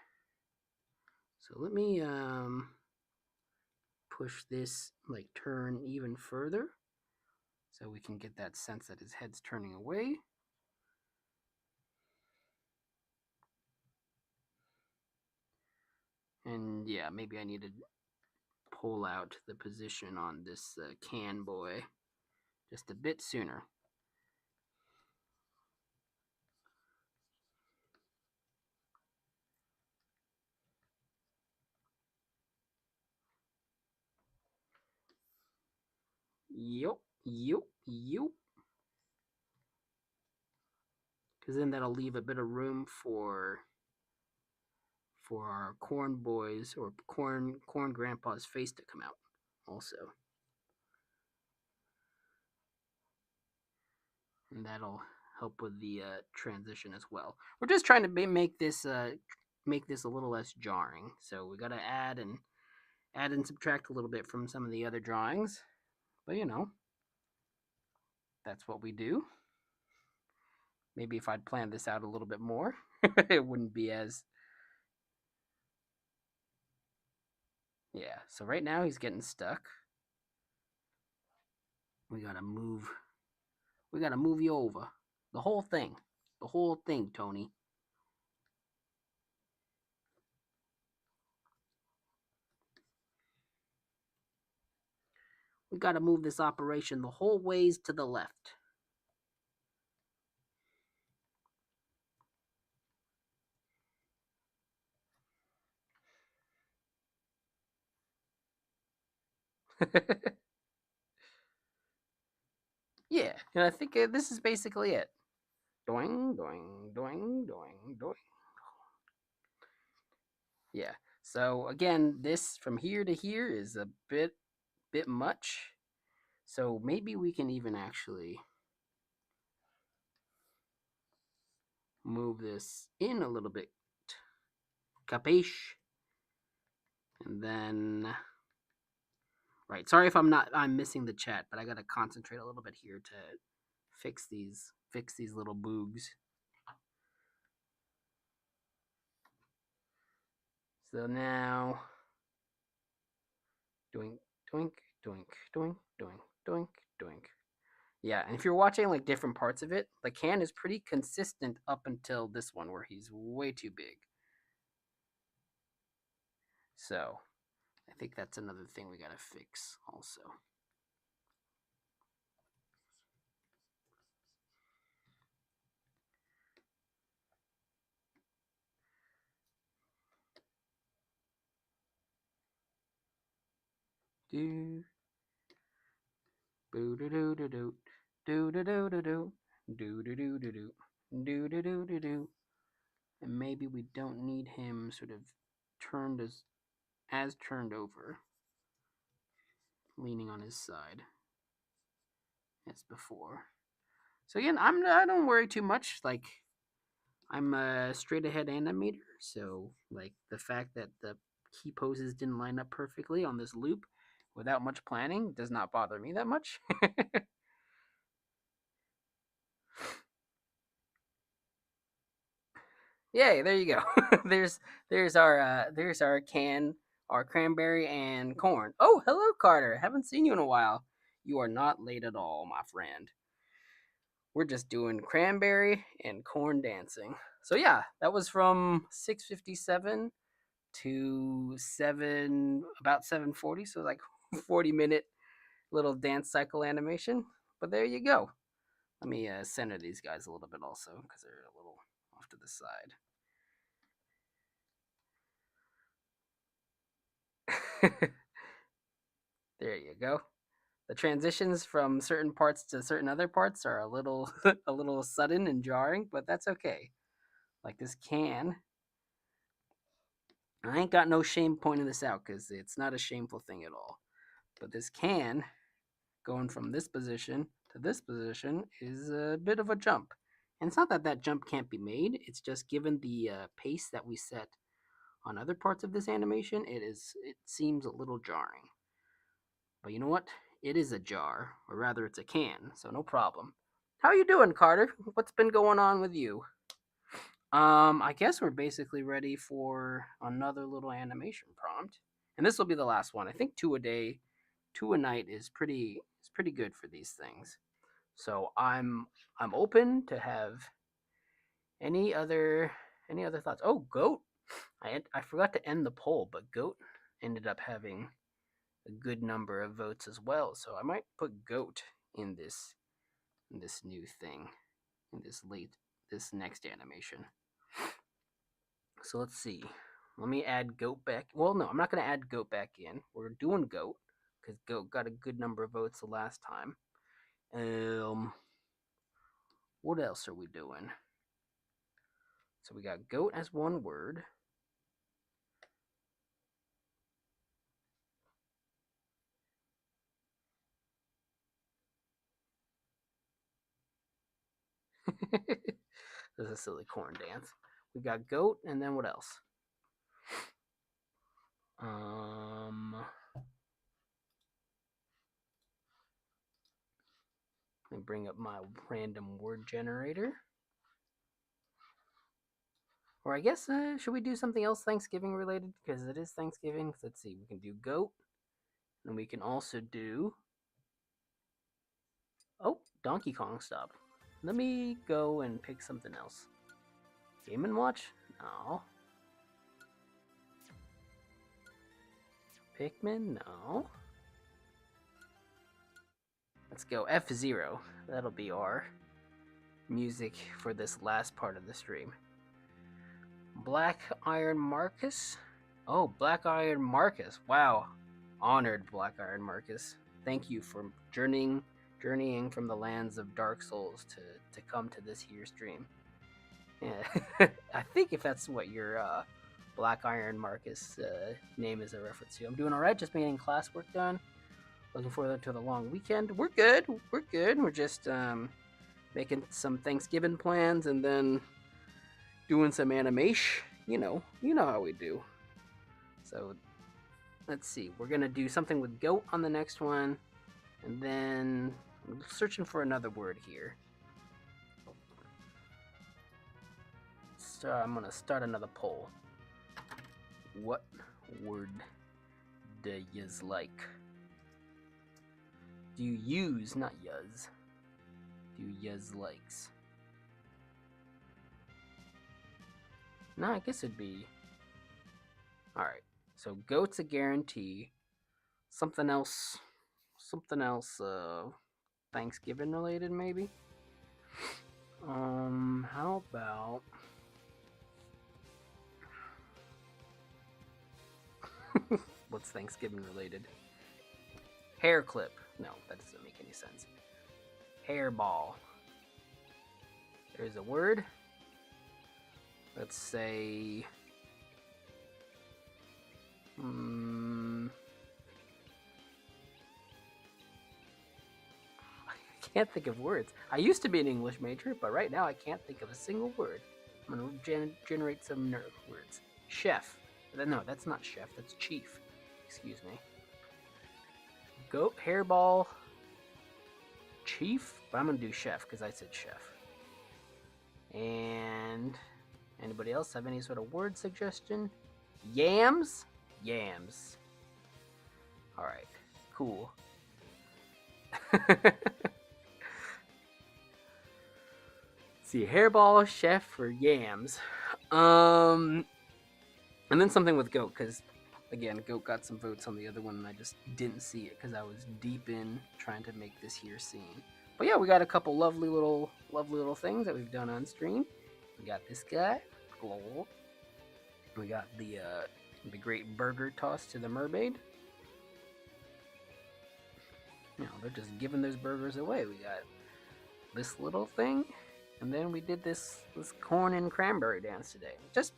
So let me push this, like, turn even further so we can get that sense that his head's turning away. And yeah, maybe I need to pull out the position on this can boy just a bit sooner. Yup, yup, yup. Because then that'll leave a bit of room for our corn boys or corn grandpa's face to come out also. And that'll help with the transition as well. We're just trying to make this a little less jarring. So we got to add and subtract a little bit from some of the other drawings. But that's what we do. Maybe if I'd planned this out a little bit more, it wouldn't be as. Yeah, so right now he's getting stuck. We gotta move. We gotta move you over. The whole thing. The whole thing, Tony. We gotta move this operation the whole ways to the left. Yeah, and I think this is basically it. Doing, doing, doing, doing, doing. Yeah. So again, this from here to here is a bit much. So maybe we can even actually move this in a little bit. Capiche? And then right. Sorry if I'm missing the chat, but I gotta concentrate a little bit here to fix these little boogs. So now doink doink doink doink doink doink doink. Yeah, and if you're watching like different parts of it, the can is pretty consistent up until this one where he's way too big. So I think that's another thing we gotta fix also. Do boo doo doo doo doo doo doo doo doo doo doo doo doo doo doo doo doo doo doo. And maybe we don't need him sort of turned as turned over, leaning on his side as before. So again, I don't worry too much. Like I'm a straight ahead animator, so like the fact that the key poses didn't line up perfectly on this loop without much planning does not bother me that much. Yay, there you go. There's our can, our cranberry and corn. Oh, hello Carter. Haven't seen you in a while. You are not late at all, my friend. We're just doing cranberry and corn dancing. So yeah, that was from 6:57 to 7:40, so like 40-minute little dance cycle animation. But there you go. Let me center these guys a little bit also because they're a little off to the side. There you go. The transitions from certain parts to certain other parts are a little a little sudden and jarring, but that's okay. Like this can. I ain't got no shame pointing this out because it's not a shameful thing at all. But this can going from this position to this position is a bit of a jump. And it's not that that jump can't be made. It's just given the pace that we set on other parts of this animation, it seems a little jarring. But you know what? It is a jar, or rather, it's a can, so no problem. How you doing, Carter? What's been going on with you? I guess we're basically ready for another little animation prompt, and this will be the last one. I think two a day, two a night is pretty good for these things. So I'm open to have any other any other thoughts. Oh, goat! I forgot to end the poll, but goat ended up having a good number of votes as well. So I might put goat in this new thing in this next animation. So let's see. Let me add goat back. Well, no, I'm not gonna add goat back in. We're doing goat because goat got a good number of votes the last time. What else are we doing? So we got goat as one word. This is a silly corn dance. We got goat, and then what else? Let me bring up my random word generator. Or I guess, should we do something else Thanksgiving related? Because it is Thanksgiving. Let's see, we can do goat. And we can also do... Oh, Donkey Kong stopped. Let me go and pick something else. Game & Watch? No. Pikmin? No. Let's go F-Zero. That'll be our music for this last part of the stream. Black Iron Marcus? Oh, Black Iron Marcus. Wow. Honored, Black Iron Marcus. Thank you for journeying from the lands of Dark Souls to come to this here stream. Yeah, I think if that's what your Black Iron Marcus name is a reference to. I'm doing alright, just getting classwork done. Looking forward to the long weekend. We're good. We're just making some Thanksgiving plans and then doing some animation. You know how we do. So let's see. We're gonna do something with goat on the next one, and then I'm searching for another word here. So I'm gonna start another poll. What word do yous like? Do you use, not yuz, do yuz likes? No, I guess it'd be... Alright, so goat's a guarantee. Something else, Thanksgiving related maybe? How about... What's Thanksgiving related? Hair clip. No, that doesn't make any sense. Hairball. There's a word. Let's say... I can't think of words. I used to be an English major, but right now I can't think of a single word. I'm going to generate some words. Chef. No, that's not chef. That's chief. Excuse me. Goat, hairball, chief, but I'm gonna do chef because I said chef. And anybody else have any sort of word suggestion? Yams? Yams. Alright, cool. See, hairball, chef, or yams. And then something with goat, because again, goat got some votes on the other one, and I just didn't see it because I was deep in trying to make this here scene. But yeah, we got a couple lovely little things that we've done on stream. We got this guy, Global. We got the great burger toss to the mermaid. You know, they're just giving those burgers away. We got this little thing, and then we did this corn and cranberry dance today. Just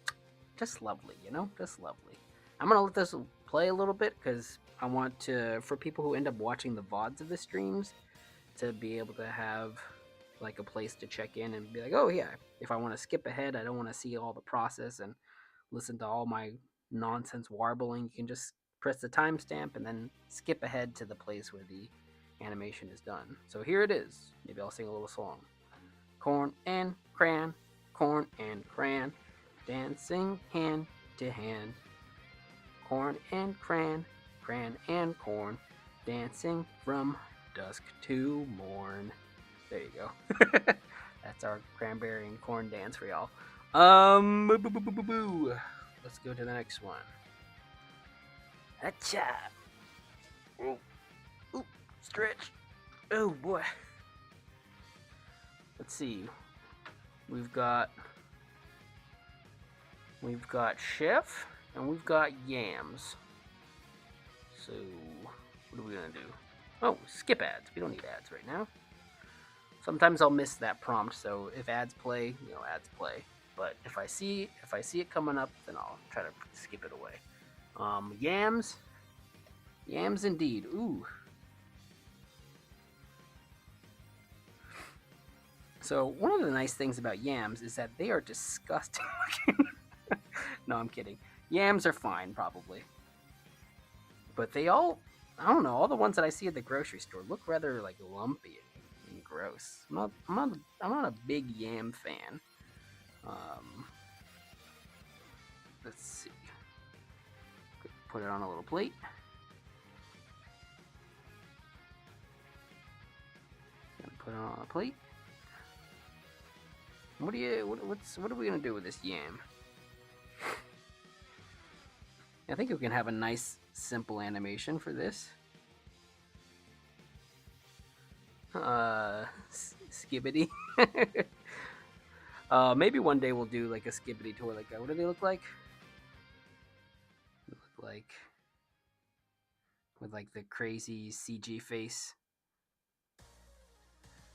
lovely, you know, just lovely. I'm gonna let this play a little bit because I want to, for people who end up watching the VODs of the streams, to be able to have like a place to check in and be like, oh yeah, if I want to skip ahead, I don't want to see all the process and listen to all my nonsense warbling. You can just press the timestamp and then skip ahead to the place where the animation is done. So here it is. Maybe I'll sing a little song. Corn and cran, dancing hand to hand. Corn and cran and corn, dancing from dusk to morn. There you go. That's our cranberry and corn dance for y'all. Let's go to the next one. Achha. Oh, ooh, stretch. Oh boy. Let's see. We've got chef and we've got yams. So what are we gonna do? Oh, skip ads. We don't need ads right now. Sometimes I'll miss that prompt, so if ads play, ads play. But if I see it coming up, then I'll try to skip it away. Yams indeed. Ooh. So one of the nice things about yams is that they are disgusting looking. No, I'm kidding. Yams are fine, probably. But they all, I don't know, all the ones that I see at the grocery store look rather like lumpy and gross. I'm not a big yam fan. Let's see. Put it on a little plate. Gonna put it on a plate. What are we gonna do with this yam? I think we can have a nice, simple animation for this. Skibbity. Maybe one day we'll do like a Skibbity toy. Like, what do they look like? They look like with like the crazy CG face.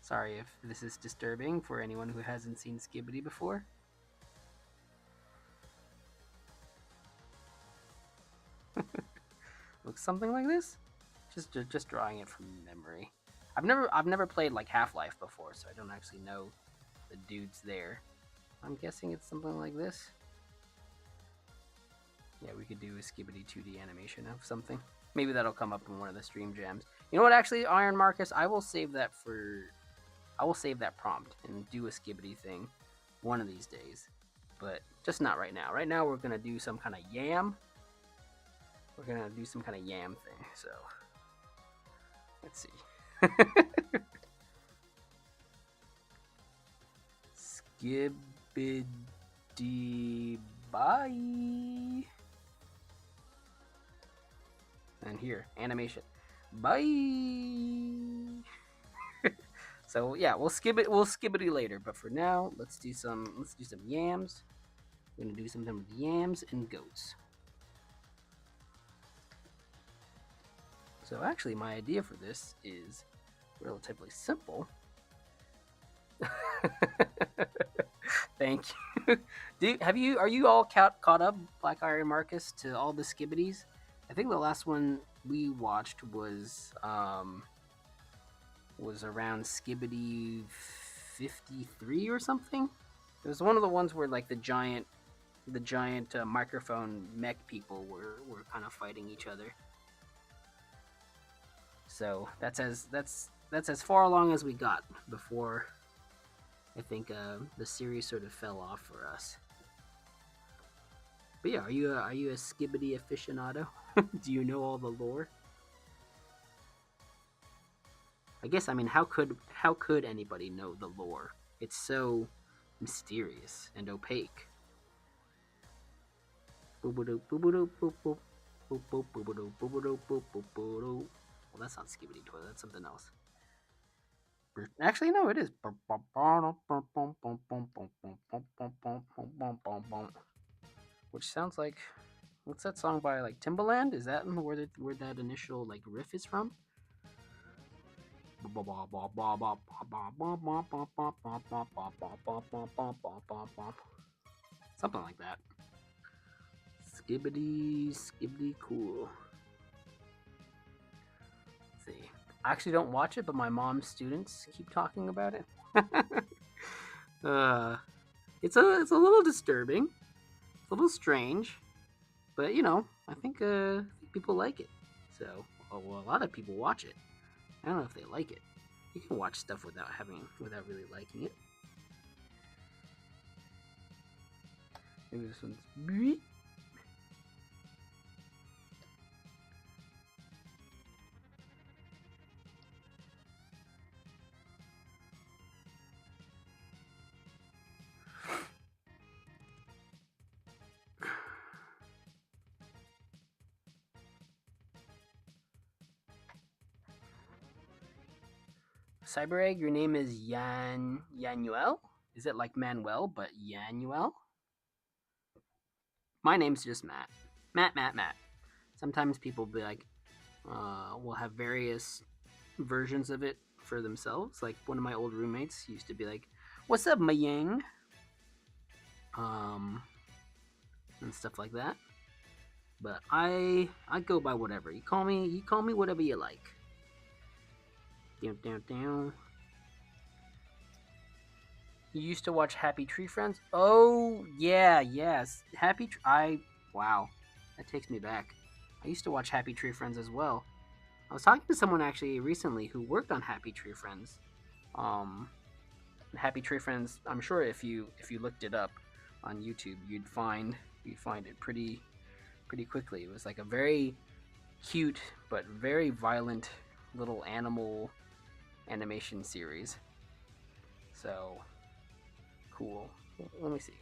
Sorry if this is disturbing for anyone who hasn't seen Skibbity before. Looks something like this. Just drawing it from memory. I've never played like Half-Life before, so I don't actually know the dudes there. I'm guessing it's something like this. Yeah, we could do a Skibbity 2D animation of something. Maybe that'll come up in one of the stream jams. You know what? Actually, Iron Marcus, I will save that prompt and do a Skibbity thing one of these days, but just not right now. Right now, we're gonna do some kind of yam. We're gonna do some kind of yam thing. So let's see. Skibbity bye. And here, animation. Bye. So yeah, we'll skibbity later, but for now, let's do some yams. We're gonna do something with yams and goats. So actually, my idea for this is relatively simple. Thank you. Are you all caught up, Black Iron Marcus, to all the Skibbities? I think the last one we watched was around Skibbity 53 or something. It was one of the ones where like the giant microphone mech people were kind of fighting each other. So that's as far along as we got before I think the series sort of fell off for us. But yeah, are you a Skibbity aficionado? Do you know all the lore? I guess, I mean, how could anybody know the lore? It's so mysterious and opaque. Well, that's not Skibbity Toy, that's something else. Actually, no, it is. Which sounds like, what's that song by like Timbaland? Is that where that initial like riff is from? Something like that. Skibbity cool. Let's see. I actually don't watch it, but my mom's students keep talking about it. It's a little disturbing. It's a little strange, but you know, I think people like it. So, well, a lot of people watch it. I don't know if they like it. You can watch stuff without really liking it. Maybe this one's beep. CyberEgg, your name is Yanuel? Is it like Manuel, but Yanuel? My name's just Matt. Matt. Sometimes people be like, will have various versions of it for themselves. Like one of my old roommates used to be like, "What's up, my yang?" And stuff like that. But I go by whatever. You call me whatever you like. Down. You used to watch Happy Tree Friends? Oh yeah, yes. Wow, that takes me back. I used to watch Happy Tree Friends as well. I was talking to someone actually recently who worked on Happy Tree Friends. Happy Tree Friends. I'm sure if you looked it up on YouTube, you'd find you find it pretty quickly. It was like a very cute but very violent little animal animation series. So cool. Let me see.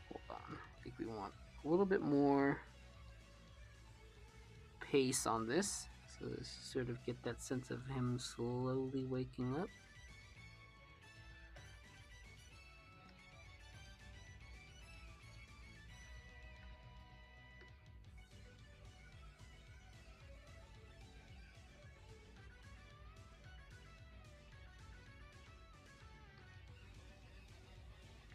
Hold on. I think we want a little bit more pace on this. So sort of get that sense of him slowly waking up.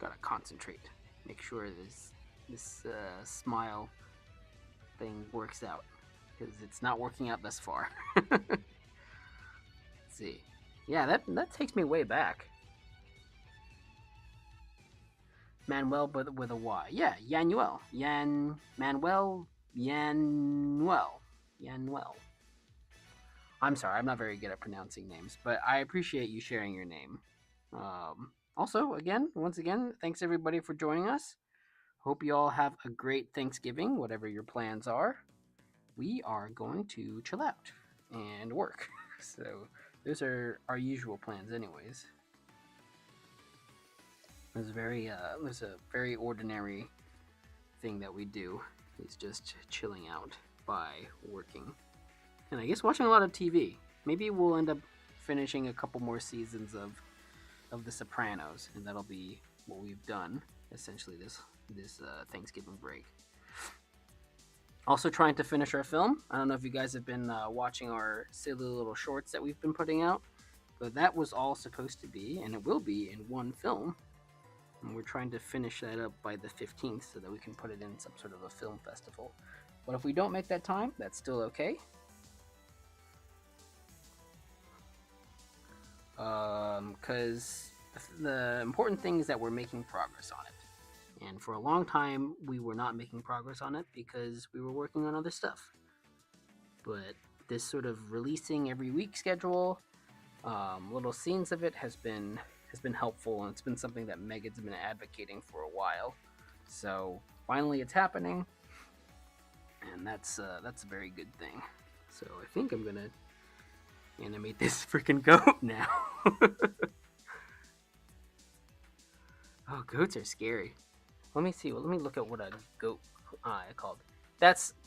Gotta concentrate. Make sure this smile thing works out because it's not working out thus far. Let's see. Yeah, that takes me way back. Manuel, but with a Y. Yeah, Yanuel. Manuel Yanuel. Yanuel. I'm sorry, I'm not very good at pronouncing names, but I appreciate you sharing your name. Also, once again, thanks everybody for joining us. Hope you all have a great Thanksgiving, whatever your plans are. We are going to chill out and work. So, those are our usual plans, anyways. There's a very ordinary thing that we do is just chilling out by working, and I guess watching a lot of TV. Maybe we'll end up finishing a couple more seasons of The Sopranos, and that'll be what we've done essentially this Thanksgiving break. Also trying to finish our film. I don't know if you guys have been watching our silly little shorts that we've been putting out, but that was all supposed to be, and it will be in one film. And we're trying to finish that up by the 15th so that we can put it in some sort of a film festival. But if we don't make that time, that's still okay. Because the important thing is that we're making progress on it. And for a long time, we were not making progress on it because we were working on other stuff. But this sort of releasing every week schedule, little scenes of it has been helpful, and it's been something that Megan's been advocating for a while. So finally, it's happening, and that's a very good thing. So I think I'm gonna animate this freaking goat now. Oh, goats are scary. Let me see. Well, let me look at what a goat called.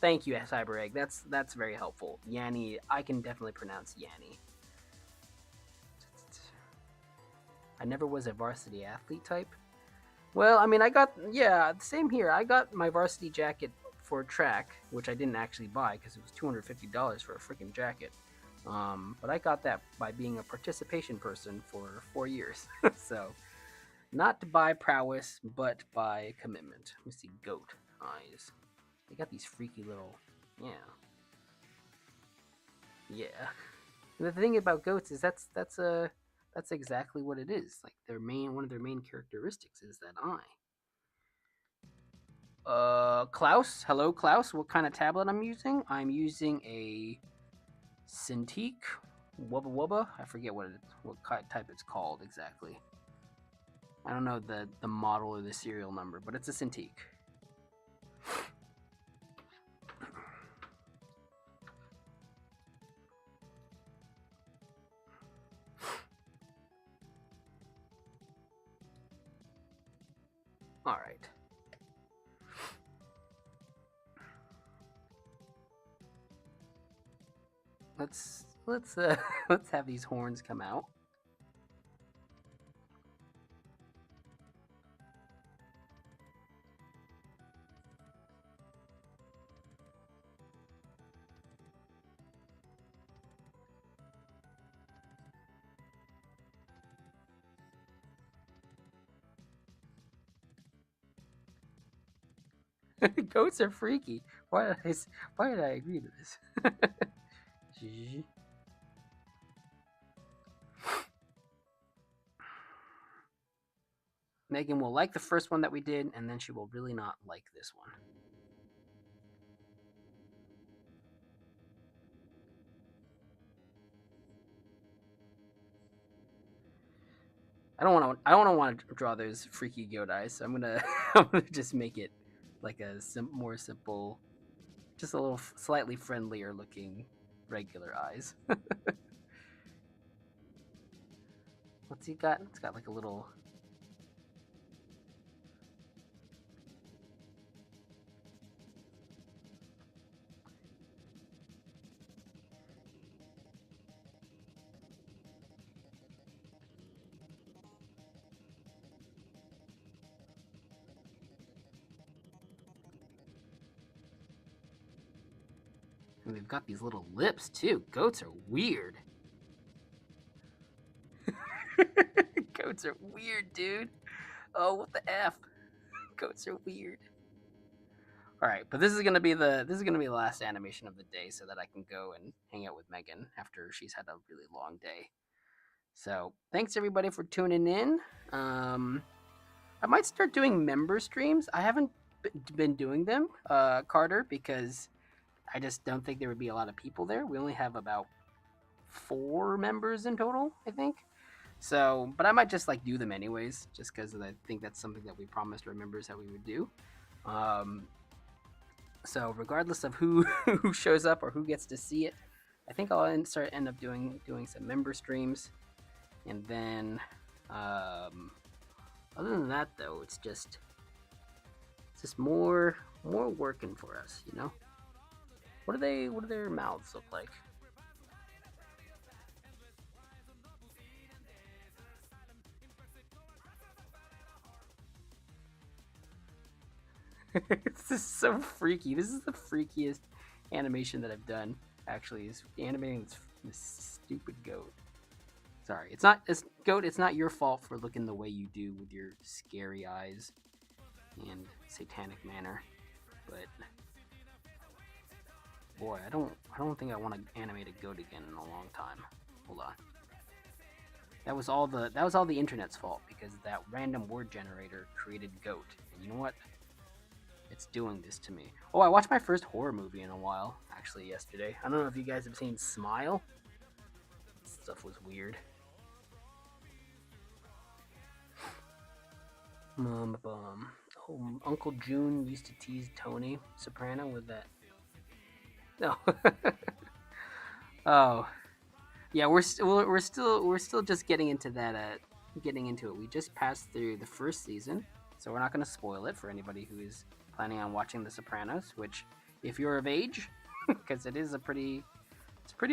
Thank you, Cyber Egg. That's very helpful. Yanni, I can definitely pronounce Yanni. I never was a varsity athlete type. Well, I mean, same here. I got my varsity jacket for track, which I didn't actually buy because it was $250 for a freaking jacket. But I got that by being a participation person for 4 years. So, not by prowess, but by commitment. Let me see, goat eyes. They got these freaky little, yeah. And the thing about goats is that's exactly what it is. Like one of their main characteristics is that eye. Klaus, hello Klaus. What kind of tablet I'm using? I'm using a Cintiq Wubba Wubba. I forget what type it's called exactly. I don't know the model or the serial number, but it's a Cintiq. All right. Let's let's have these horns come out. Goats are freaky. Why did I agree to this? Megan will like the first one that we did, and then she will really not like this one. I don't want to draw those freaky goat eyes. So I'm gonna I'm gonna just make it like a more simple, just a little slightly friendlier looking regular eyes. What's he got? It's got like a little. And they've got these little lips too. Goats are weird. Goats are weird, dude. Oh, what the f? Goats are weird. All right, but this is gonna be the last animation of the day, so that I can go and hang out with Megan after she's had a really long day. So thanks everybody for tuning in. Um, I might start doing member streams. I haven't been doing them, Carter, because I just don't think there would be a lot of people there. We only have about 4 members in total, I think. So, but I might just like do them anyways, just because I think that's something that we promised our members that we would do. Um, so regardless of who who shows up or who gets to see it, I think I'll end up doing some member streams, and then other than that though, it's just more working for us, you know. What do their mouths look like? This is so freaky. This is the freakiest animation that I've done. Actually, is animating this stupid goat. Sorry, it's goat. It's not your fault for looking the way you do with your scary eyes and satanic manner. But boy, I don't think I want to animate a goat again in a long time. Hold on. That was all the internet's fault because that random word generator created goat. And you know what? It's doing this to me. Oh, I watched my first horror movie in a while, actually, yesterday. I don't know if you guys have seen Smile. This stuff was weird. Oh, Uncle June used to tease Tony Soprano with that. No. Oh, yeah. We're still just getting into that. Getting into it. We just passed through the first season, so we're not going to spoil it for anybody who is planning on watching The Sopranos. Which, if you're of age, because it's a pretty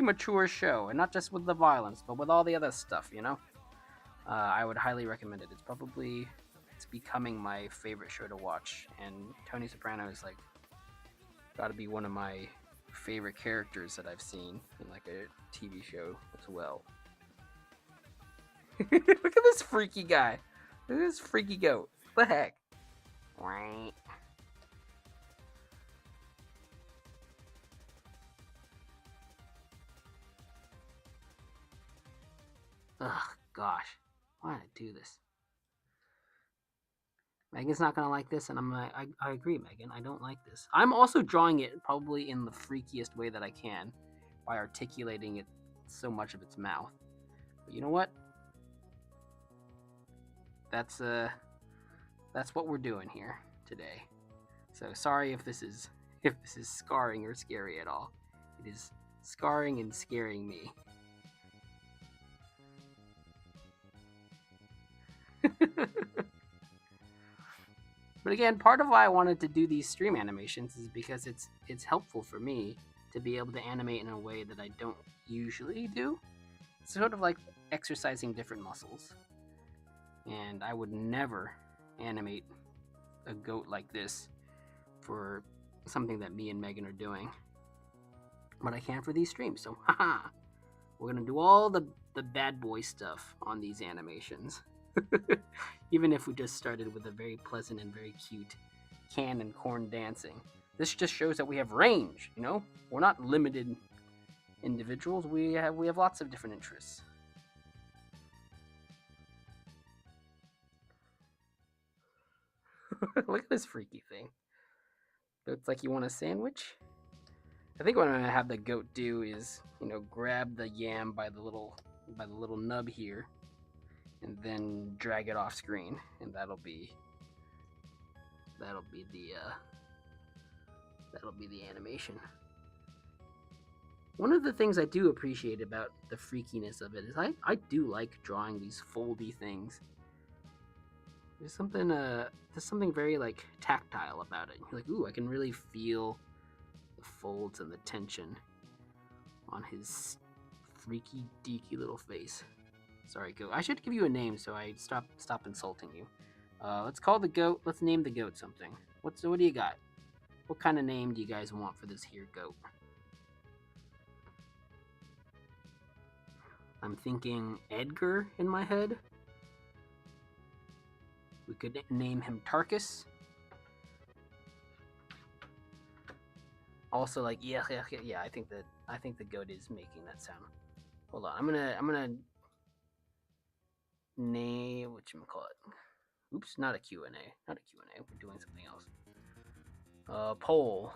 mature show, and not just with the violence, but with all the other stuff. You know, I would highly recommend it. It's becoming my favorite show to watch, and Tony Soprano is like got to be one of my favorite characters that I've seen in like a TV show as well. Look at this freaky guy. Look at this freaky goat. What the heck? Right. Ugh, gosh. Why did I do this? Megan's not gonna like this, and I agree, Megan. I don't like this. I'm also drawing it probably in the freakiest way that I can by articulating it so much of its mouth. But you know what? That's what we're doing here today. So sorry if this is scarring or scary at all. It is scarring and scaring me. But again, part of why I wanted to do these stream animations is because it's helpful for me to be able to animate in a way that I don't usually do. It's sort of like exercising different muscles. And I would never animate a goat like this for something that me and Megan are doing. But I can for these streams, so haha. We're gonna do all the bad boy stuff on these animations. Even if we just started with a very pleasant and very cute can and corn dancing. This just shows that we have range, you know? We're not limited individuals. We have lots of different interests. Look at this freaky thing. Looks like you want a sandwich? I think what I'm gonna have the goat do is, grab the yam by the little nub here, and then drag it off screen, and that'll be the animation. One of the things I do appreciate about the freakiness of it is I do like drawing these foldy things. There's something very like tactile about it. You're like, ooh, I can really feel the folds and the tension on his freaky deaky little face. Sorry, goat. I should give you a name so I stop insulting you. Let's call the goat. Let's name the goat something. What do you got? What kind of name do you guys want for this here goat? I'm thinking Edgar in my head. We could name him Tarkus. Also, like yeah. I think the goat is making that sound. Hold on, I'm gonna name whatchamacallit. Oops, not a Q&A. Not a Q&A. We're doing something else. Poll.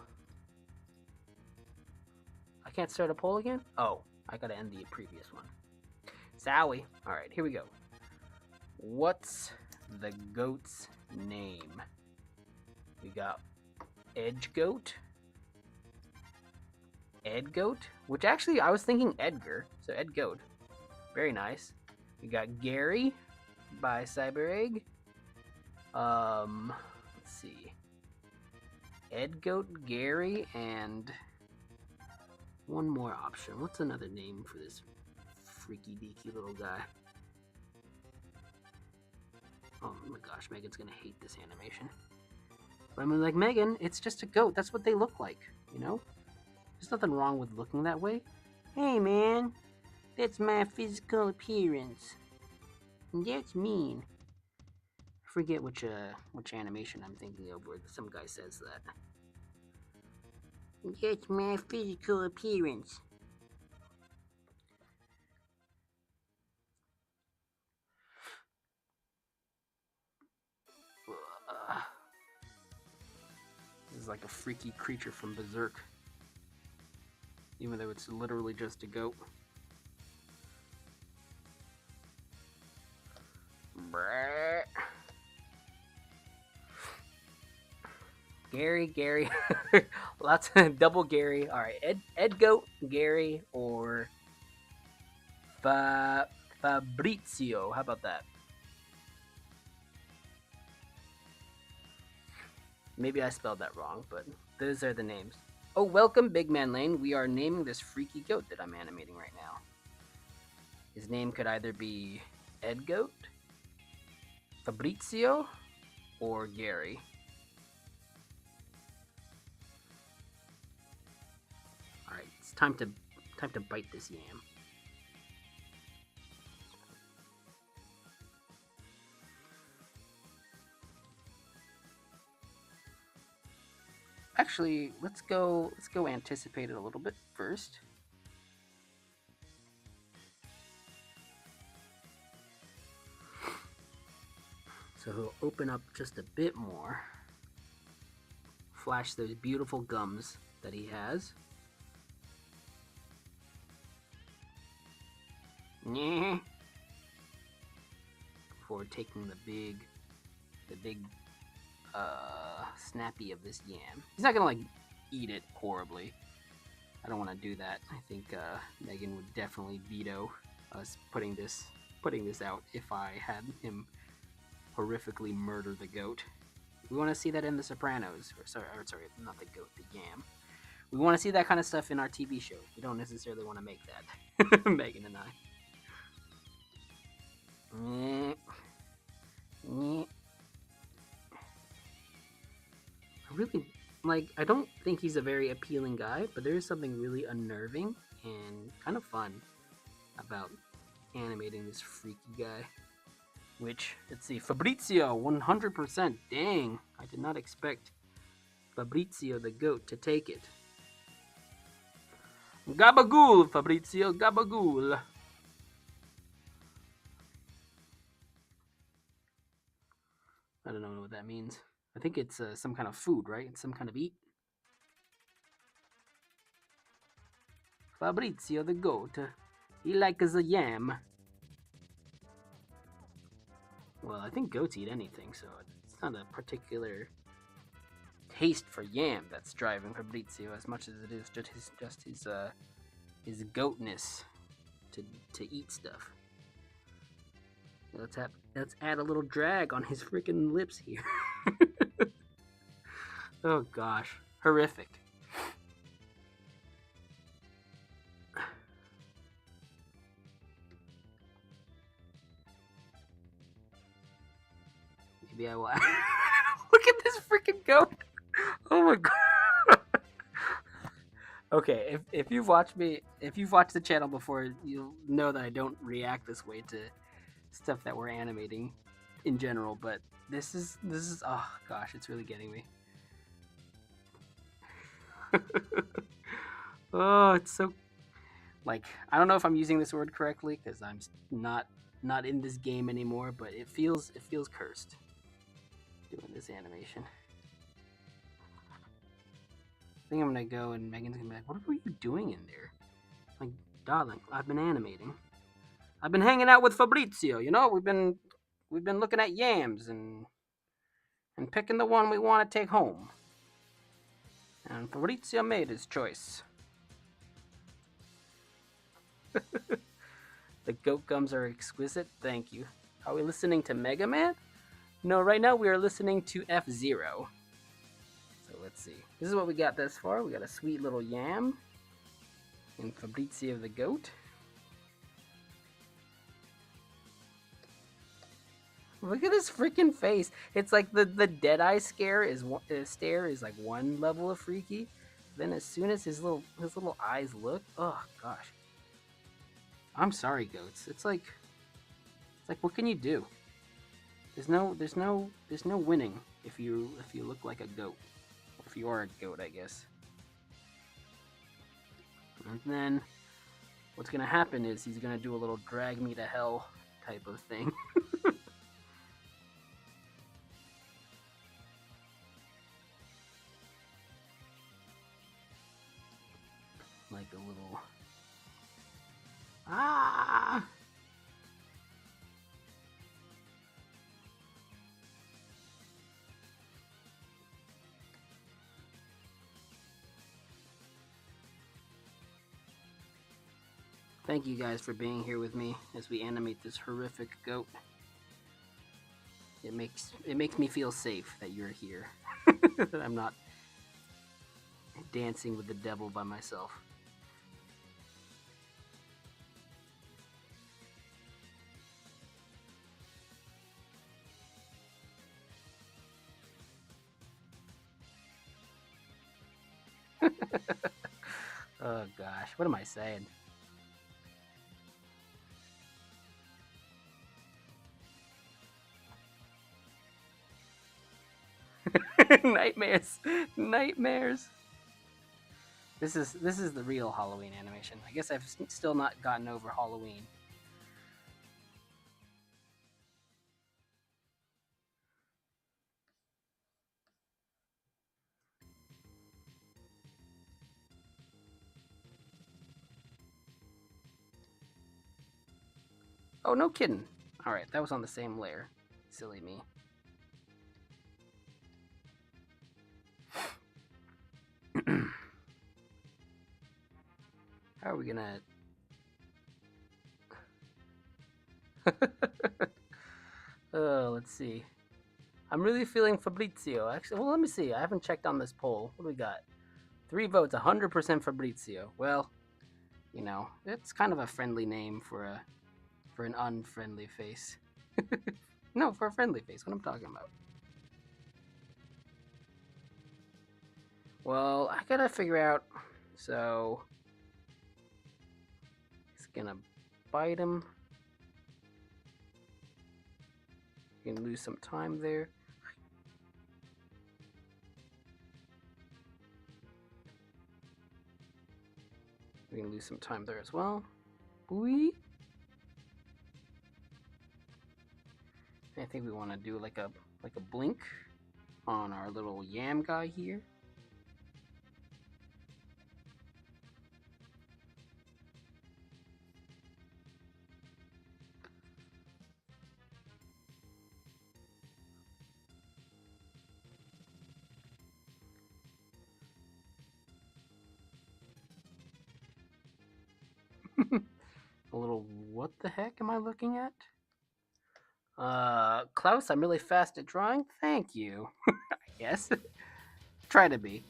I can't start a poll again? Oh, I gotta end the previous one. Zowie. Alright, here we go. What's the goat's name? We got Edge Goat. Ed Goat? Which actually, I was thinking Edgar. So Ed Goat. Very nice. We got Gary by CyberEgg. Let's see. Ed Goat, Gary, and one more option. What's another name for this freaky deaky little guy? Oh my gosh, Megan's gonna hate this animation. But I mean, like, Megan, it's just a goat. That's what they look like, you know? There's nothing wrong with looking that way. Hey, man, that's my physical appearance. And that's mean. I forget which animation I'm thinking of where some guy says that. That's my physical appearance. This is like a freaky creature from Berserk. Even though it's literally just a goat. Brrr. Gary. Lots of double Gary. Alright, Ed Goat, Gary, or Fabrizio. How about that? Maybe I spelled that wrong, but those are the names. Oh, welcome, Big Man Lane. We are naming this freaky goat that I'm animating right now. His name could either be Ed Goat, Fabrizio, or Gary. Alright, it's time to bite this yam. Actually, let's go anticipate it a little bit first. So he'll open up just a bit more. Flash those beautiful gums that he has. Before taking the big snappy of this yam. He's not gonna like eat it horribly. I don't want to do that. I think Megan would definitely veto us putting this out if I had him horrifically murder the goat. We want to see that in The Sopranos. Sorry, not the goat, the yam. We want to see that kind of stuff in our TV show. We don't necessarily want to make that. Megan and I. I don't think he's a very appealing guy, but there is something really unnerving and kind of fun about animating this freaky guy. Which, let's see, Fabrizio, 100%. Dang, I did not expect Fabrizio the goat to take it. Gabagool, Fabrizio, gabagool. I don't know what that means. I think it's some kind of food, right? It's some kind of eat. Fabrizio the goat. He likes a yam. Well, I think goats eat anything, so it's not a particular taste for yam that's driving Fabrizio as much as it is his goatness to eat stuff. Let's add a little drag on his freaking lips here. Oh gosh, horrific. Maybe I will. Look at this freaking goat. Oh my god. Okay, if you've watched the channel before, you'll know that I don't react this way to stuff that we're animating in general. But this is oh gosh, it's really getting me. Oh, it's so like I don't know if I'm using this word correctly because I'm not in this game anymore, but it feels cursed doing this animation. I think I'm gonna go and Megan's gonna be like, "What were you doing in there?" Like, darling, I've been animating. I've been hanging out with Fabrizio. You know, we've been looking at yams and picking the one we want to take home. And Fabrizio made his choice. The goat gums are exquisite. Thank you. Are we listening to Mega Man? No, right now we are listening to F-Zero. So let's see. This is what we got thus far. We got a sweet little yam and Fabrizio the goat. Look at his freaking face. It's like the Deadeye stare is like one level of freaky. Then as soon as his little eyes look, oh gosh. I'm sorry, goats. It's like what can you do? There's no winning if you look like a goat. Or if you are a goat, I guess. And then what's gonna happen is he's gonna do a little drag me to hell type of thing. Like a little ah. Thank you guys for being here with me as we animate this horrific goat. It makes me feel safe that you're here. That I'm not dancing with the devil by myself. Oh gosh, what am I saying? Nightmares. Nightmares. This is the real Halloween animation. I guess I've still not gotten over Halloween. Oh, no kidding. Alright, that was on the same layer. Silly me. How are we gonna... Oh, let's see. I'm really feeling Fabrizio. Actually, well, let me see. I haven't checked on this poll. What do we got? 3 votes, 100% Fabrizio. Well, you know, it's kind of a friendly name for an unfriendly face. No, for a friendly face. What I'm talking about. Well, I gotta figure out. So he's gonna bite him. You can lose some time there. We can lose some time there as well. Booey. I think we want to do like a blink on our little yam guy here. A little, what the heck am I looking at? Klaus, I'm really fast at drawing. Thank you. Yes. Try to be.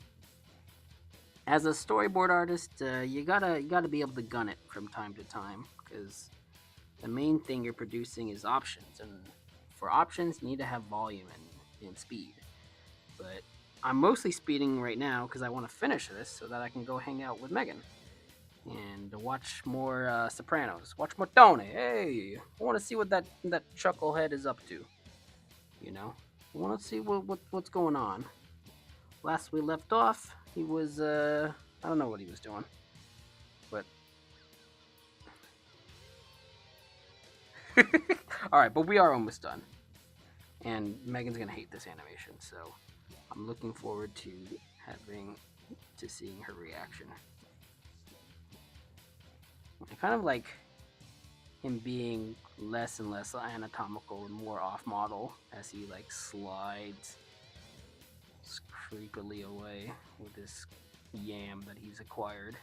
As a storyboard artist, you gotta be able to gun it from time to time, because the main thing you're producing is options, and for options, you need to have volume and speed. But I'm mostly speeding right now because I want to finish this so that I can go hang out with Megan and watch more Sopranos. Watch more Tony. Hey, I want to see what that chucklehead is up to. You know, I want to see what's going on. Last we left off, he was I don't know what he was doing, but all right. But we are almost done, and Megan's gonna hate this animation, so I'm looking forward to having to seeing her reaction. I kind of like him being less and less anatomical and more off model as he like slides creepily away with this yam that he's acquired.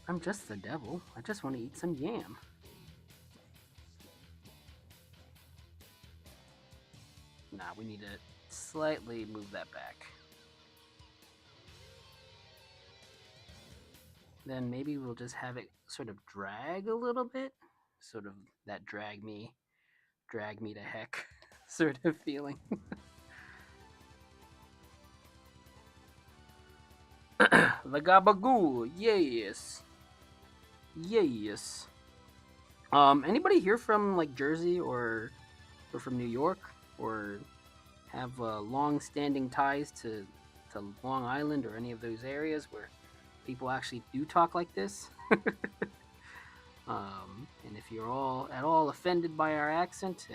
I'm just the devil. I just want to eat some yam. Nah, we need to slightly move that back. Then maybe we'll just have it sort of drag a little bit. Sort of that drag me to heck sort of feeling. The Gabagool, yes. Yes. Anybody here from like Jersey or from New York or have long-standing ties to Long Island or any of those areas where people actually do talk like this? And if you're all at all offended by our accent,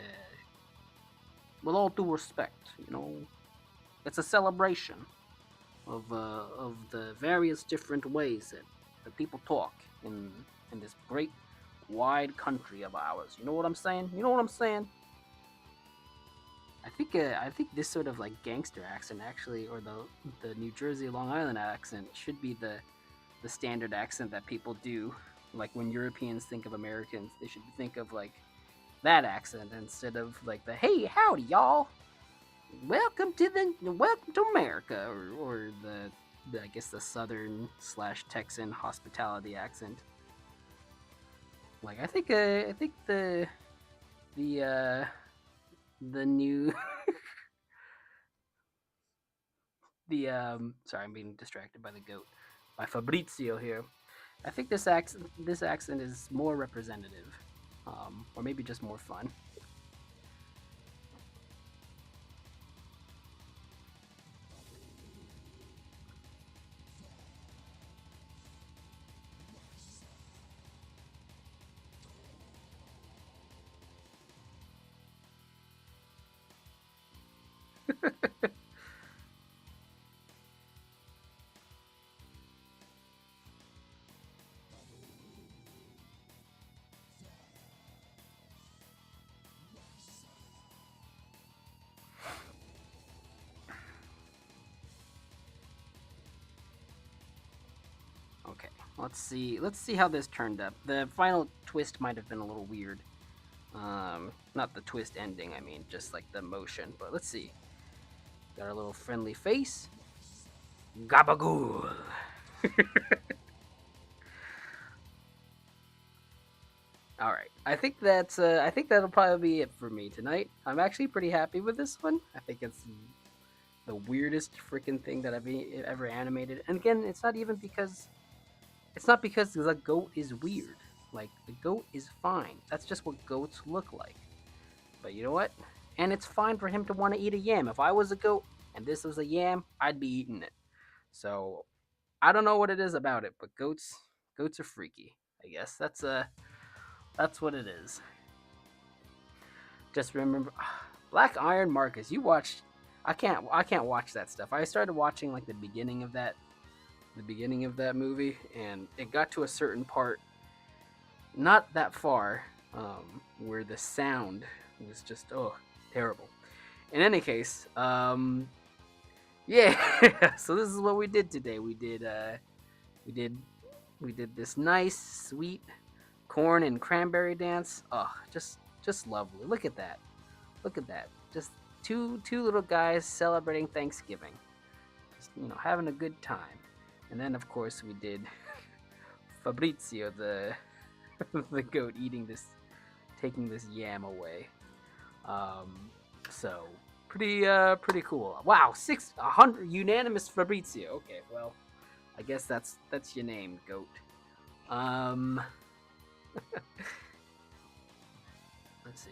with all due respect, it's a celebration of the various different ways that people talk in this great wide country of ours. You know what I'm saying? You know what I'm saying? I think this sort of like gangster accent actually, or the New Jersey Long Island accent, should be the standard accent that people do. Like when Europeans think of Americans, they should think of like that accent instead of like the "Hey, howdy, y'all, welcome to America," or the I guess the Southern / Texan hospitality accent. Like I think the the new the sorry, I'm being distracted by the goat, by Fabrizio here. I think this accent is more representative, or maybe just more fun. Okay, let's see. Let's see how this turned up. The final twist might have been a little weird. Not the twist ending. I mean, just like the motion. But let's see. Got our little friendly face. Gabagool. All right. I think that'll probably be it for me tonight. I'm actually pretty happy with this one. I think it's the weirdest freaking thing that I've ever animated. And again, it's not because the goat is weird. Like the goat is fine. That's just what goats look like. But you know what? And it's fine for him to want to eat a yam. If I was a goat and this was a yam, I'd be eating it. So I don't know what it is about it, but goats are freaky. I guess that's what it is. Just remember, Black Iron Marcus. You watched? I can't watch that stuff. I started watching like the beginning of that movie, and it got to a certain part, not that far, where the sound was just terrible. In any case, yeah. So this is what we did today. We did We did this nice, sweet corn and cranberry dance. Oh, just lovely. Look at that. Look at that. Just two little guys celebrating Thanksgiving. Just, having a good time. And then of course we did Fabrizio, the the goat, taking this yam away. Um, so pretty cool. Wow, 600 unanimous Fabrizio. Okay, well, I guess that's your name, goat. Um, let's see.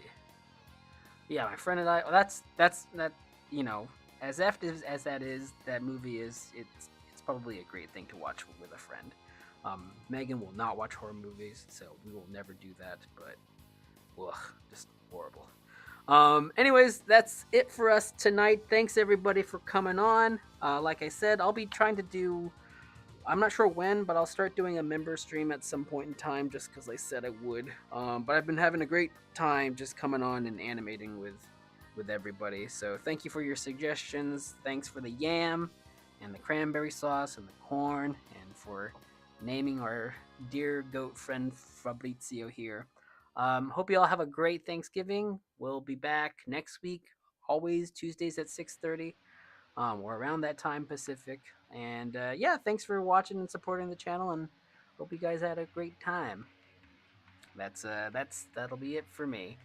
Yeah, my friend and I. Well, that's that. You know, as effective as that is, that movie is. It's probably a great thing to watch with a friend. Megan will not watch horror movies, so we will never do that. But, ugh, just horrible. Anyways, that's it for us tonight. Thanks everybody for coming on. Like I said, I'll be trying to do. I'm not sure when, but I'll start doing a member stream at some point in time, just because I said I would. But I've been having a great time just coming on and animating with everybody. So thank you for your suggestions. Thanks for the yam and the cranberry sauce and the corn, and for naming our dear goat friend Fabrizio here. Hope you all have a great Thanksgiving. We'll be back next week, always Tuesdays at 6:30, or around that time Pacific. And yeah, thanks for watching and supporting the channel, and hope you guys had a great time. That'll be it for me.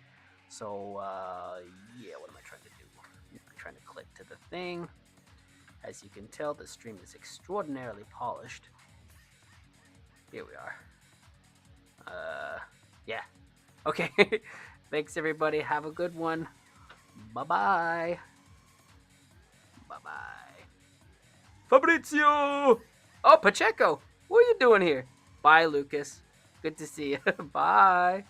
So yeah, what am I trying to do? I'm trying to click to the thing. As you can tell, the stream is extraordinarily polished. Here we are. Yeah. Okay. Thanks everybody. Have a good one. Bye bye. Bye bye. Fabrizio! Oh, Pacheco! What are you doing here? Bye, Lucas. Good to see you. Bye.